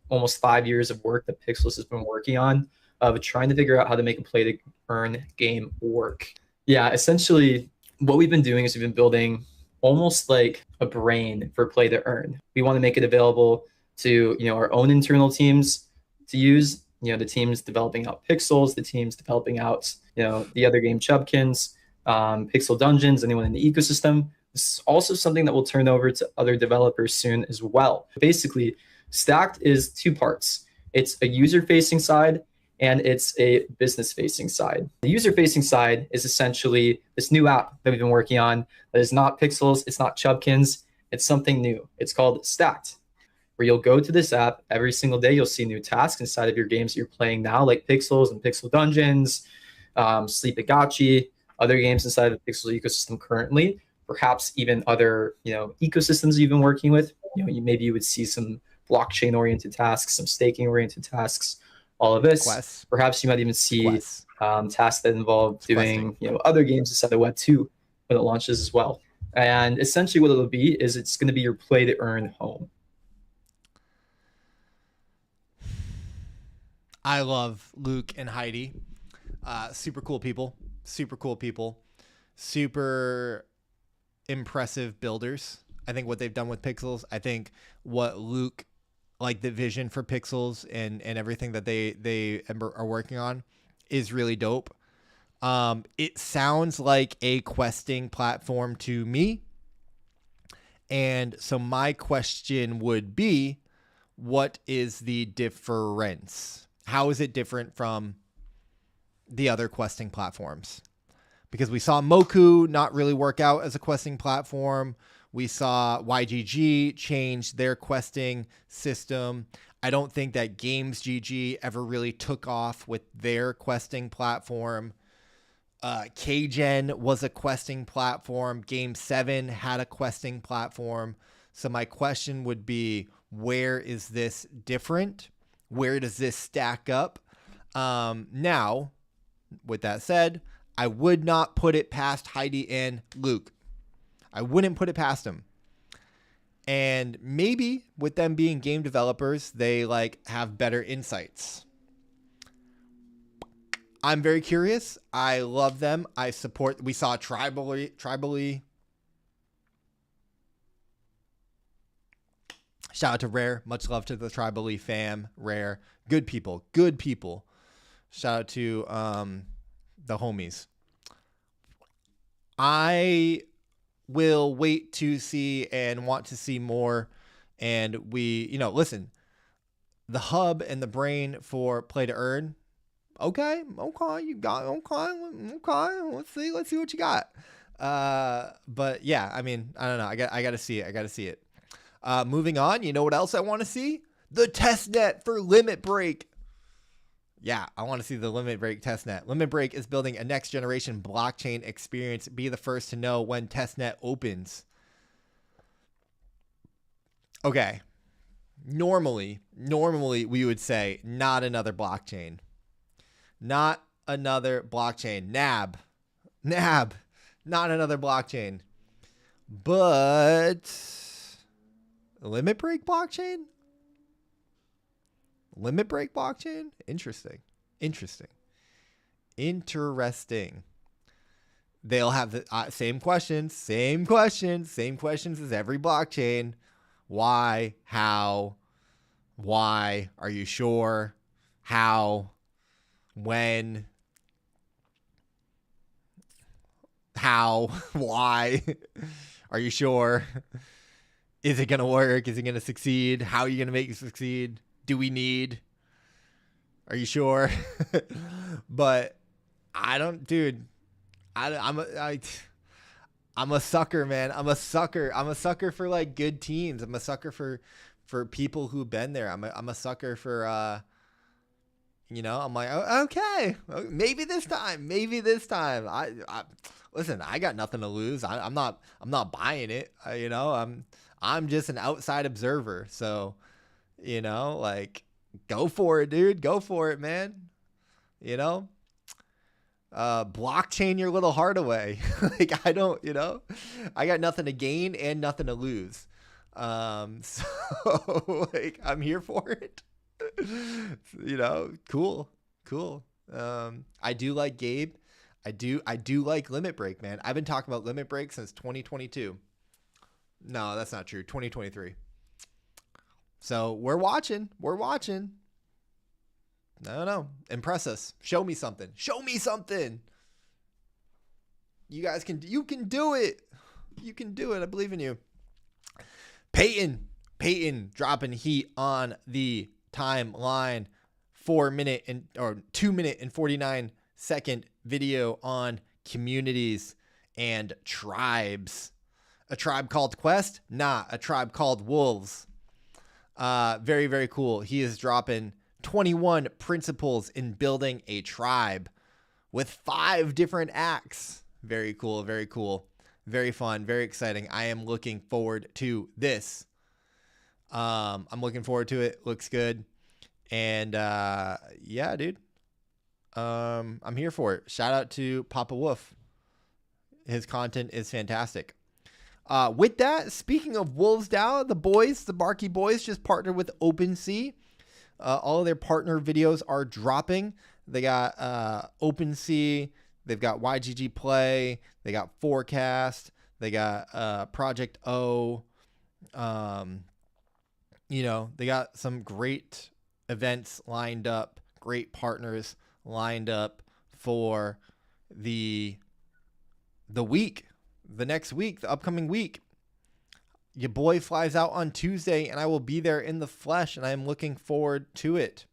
almost 5 years of work that Pixels has been working on, of trying to figure out how to make a play to earn game work. Yeah, essentially what we've been doing is we've been building almost like a brain for play to earn. We want to make it available to our own internal teams to use, the teams developing out Pixels, the teams developing out the other game Chubkins, Pixel Dungeons, anyone in the ecosystem. This is also something that will turn over to other developers soon as well. Basically, Stacked is 2 parts. It's a user-facing side and it's a business-facing side. The user-facing side is essentially this new app that we've been working on that is not Pixels, it's not Chubkins, it's something new. It's called Stacked, where you'll go to this app every single day. You'll see new tasks inside of your games that you're playing now, like Pixels and Pixel Dungeons, Sleep Agachi, other games inside of the Pixel ecosystem currently, perhaps even other ecosystems you've been working with. Maybe you would see some blockchain-oriented tasks, some staking-oriented tasks, all of this. Quests. Perhaps you might even see tasks that involve doing other games inside of Web 2 when it launches as well. And essentially what it'll be is it's going to be your play to earn home. I love Luke and Heidi. Super cool people. Super impressive builders. I think what they've done with Pixels. I think what Luke, the vision for Pixels and everything that they are working on is really dope. It sounds like a questing platform to me. And so my question would be, what is the difference? How is it different from the other questing platforms? Because we saw Moku not really work out as a questing platform. We saw YGG change their questing system. I don't think that Games GG ever really took off with their questing platform. KGen was a questing platform. Game 7 had a questing platform. So my question would be, where is this different? Where does this stack up? Now, with that said, I would not put it past Heidi and Luke. I wouldn't put it past them. And maybe with them being game developers, they like have better insights. I'm very curious. I love them. I support. We saw tribally. Shout out to Rare. Much love to the tribally fam. Rare. Good people. Good people. Shout out to the homies. I will wait to see and want to see more. And we, listen, the hub and the brain for play to earn. Okay, you got okay. Let's see what you got. But yeah, I mean, I don't know. I got to see it. Moving on. You know what else I want to see? The testnet for Limit Break. Yeah, I want to see the Limit Break testnet. Limit Break is building a next generation blockchain experience. Be the first to know when testnet opens. Okay. Normally we would say not another blockchain. Not another blockchain. NAB. Not another blockchain. But Limit Break blockchain? Limit Break blockchain? Interesting. They'll have the same questions as every blockchain. Why? How? Why? Are you sure? How? When? How? Why? Are you sure? Is it going to work? Is it going to succeed? How are you going to make it succeed? Do we need? Are you sure? But I don't, dude. I'm a sucker, man. I'm a sucker for like good teams. I'm a sucker for people who've been there. I'm a sucker for I'm like, oh, okay, maybe this time. I listen. I got nothing to lose. I'm not buying it. I'm just an outside observer. So, like, go for it, dude. Go for it, man. Blockchain your little heart away. Like, I got nothing to gain and nothing to lose. So like, I'm here for it. Cool. I do like Gabe. I do like Limit Break, man. I've been talking about Limit Break since 2022. No, that's not true. 2023. So we're watching. I don't know. Impress us. Show me something. You guys you can do it. I believe in you. Peyton dropping heat on the timeline. 2 minute and 49-second video on communities and tribes. A tribe called Quest? Nah, a tribe called Wolves. Very, very cool. He is dropping 21 principles in building a tribe with 5 different acts. Very cool. Very fun. Very exciting. I am looking forward to this. I'm looking forward to it. Looks good. And yeah, dude. I'm here for it. Shout out to Papa Wolf. His content is fantastic. With that, speaking of Wolves DAO, the Barky Boys just partnered with OpenSea. All of their partner videos are dropping. They got OpenSea. They've got YGG Play. They got Forecast. They got Project O. They got some great events lined up, great partners lined up for the week, the next week, the upcoming week. your boy flies out on Tuesday, and I will be there in the flesh, and I am looking forward to it.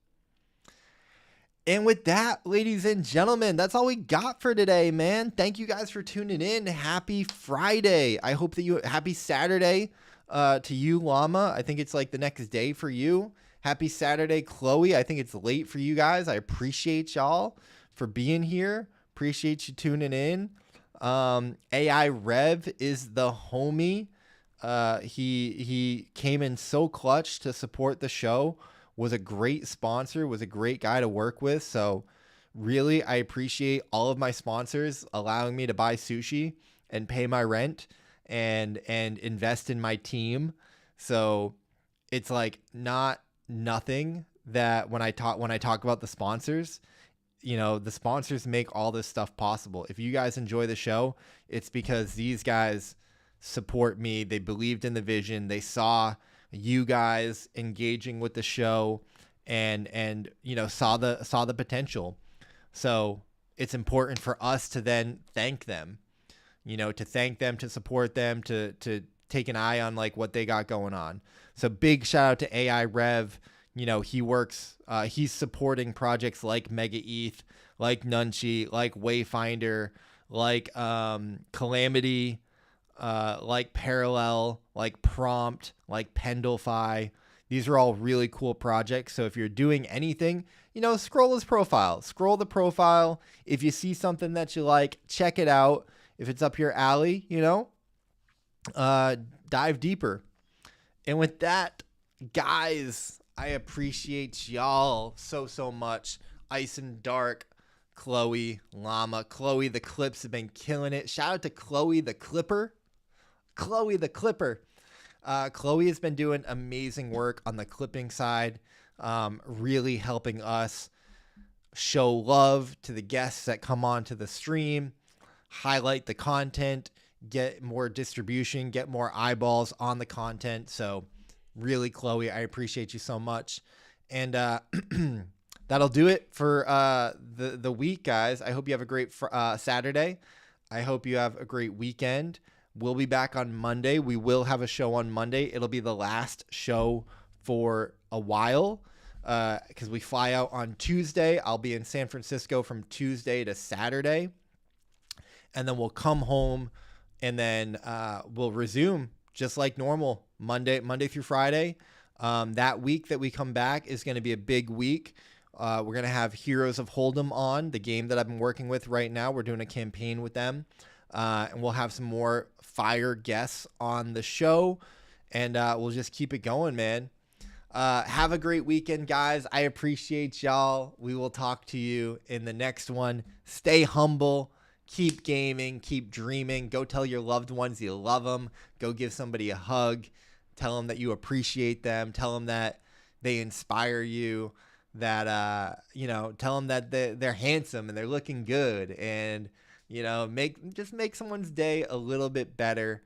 And with that, ladies and gentlemen, that's all we got for today, man. Thank you guys for tuning in. Happy Friday. I hope that happy Saturday to you, Llama. I think it's like the next day for you. Happy Saturday, Chloe. I think it's late for you guys. I appreciate y'all for being here. Appreciate you tuning in. AI Rev is the homie. He came in so clutch to support the show. Was a great sponsor, was a great guy to work with. So really, I appreciate all of my sponsors allowing me to buy sushi and pay my rent and invest in my team. So it's like nothing that when I talk about the sponsors, you know, the sponsors make all this stuff possible. If you guys enjoy the show, it's because these guys support me. They believed in the vision. They saw you guys engaging with the show and you know, saw the potential. So it's important for us to then thank them, you know, to support them, to take an eye on like what they got going on. So big shout out to AI Rev. You know, he works, he's supporting projects like Mega ETH, like Nunchi, like Wayfinder, like Calamity, like Parallel, like Prompt, like Pendlefi. These are all really cool projects. So if you're doing anything, you know, scroll his profile, scroll the profile. If you see something that you like, check it out. If it's up your alley, you know, dive deeper. And with that, guys, I appreciate y'all so much. Ice and Dark, Chloe, Llama. Chloe, the clips have been killing it. Shout out to Chloe the Clipper. Chloe the Clipper. Chloe has been doing amazing work on the clipping side, really helping us show love to the guests that come on to the stream, highlight the content, get more distribution, get more eyeballs on the content. So really, Chloe, I appreciate you so much. And that'll do it for the week, guys. I hope you have a great Saturday. I hope you have a great weekend. We'll be back on Monday. We will have a show on Monday. It'll be the last show for a while because we fly out on Tuesday. I'll be in San Francisco from Tuesday to Saturday. And then we'll come home and then we'll resume just like normal Monday through Friday. That week that we come back is going to be a big week. We're going to have Heroes of Hold'em on, the game that I've been working with right now. We're doing a campaign with them. And we'll have some more fire guests on the show. And we'll just keep it going, man. Have a great weekend, guys. I appreciate y'all. We will talk to you in the next one. Stay humble. Keep gaming. Keep dreaming. Go tell your loved ones you love them. Go give somebody a hug. Tell them that you appreciate them. Tell them that they inspire you. That, you know, tell them that they're handsome and they're looking good. And, you know, make someone's day a little bit better.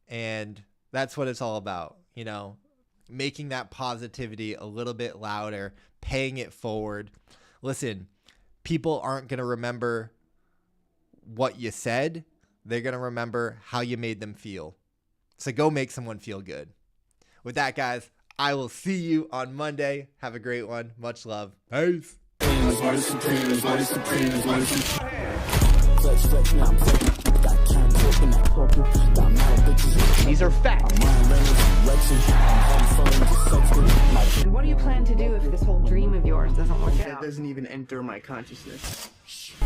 And that's what it's all about, you know, making that positivity a little bit louder, paying it forward. Listen, people aren't going to remember what you said. They're going to remember how you made them feel. So go make someone feel good. With that, guys, I will see you on Monday. Have a great one. Much love. Peace. These are facts. And what do you plan to do if this whole dream of yours doesn't work That out? doesn't even enter my consciousness.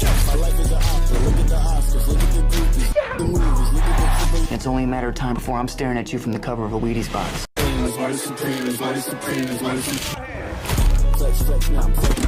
My life is an opera. Look at the Oscars. Look at the groupies. The movies. Look at the triple. It's only a matter of time before I'm staring at you from the cover of a Wheaties box. Flex, flex, now I'm flex.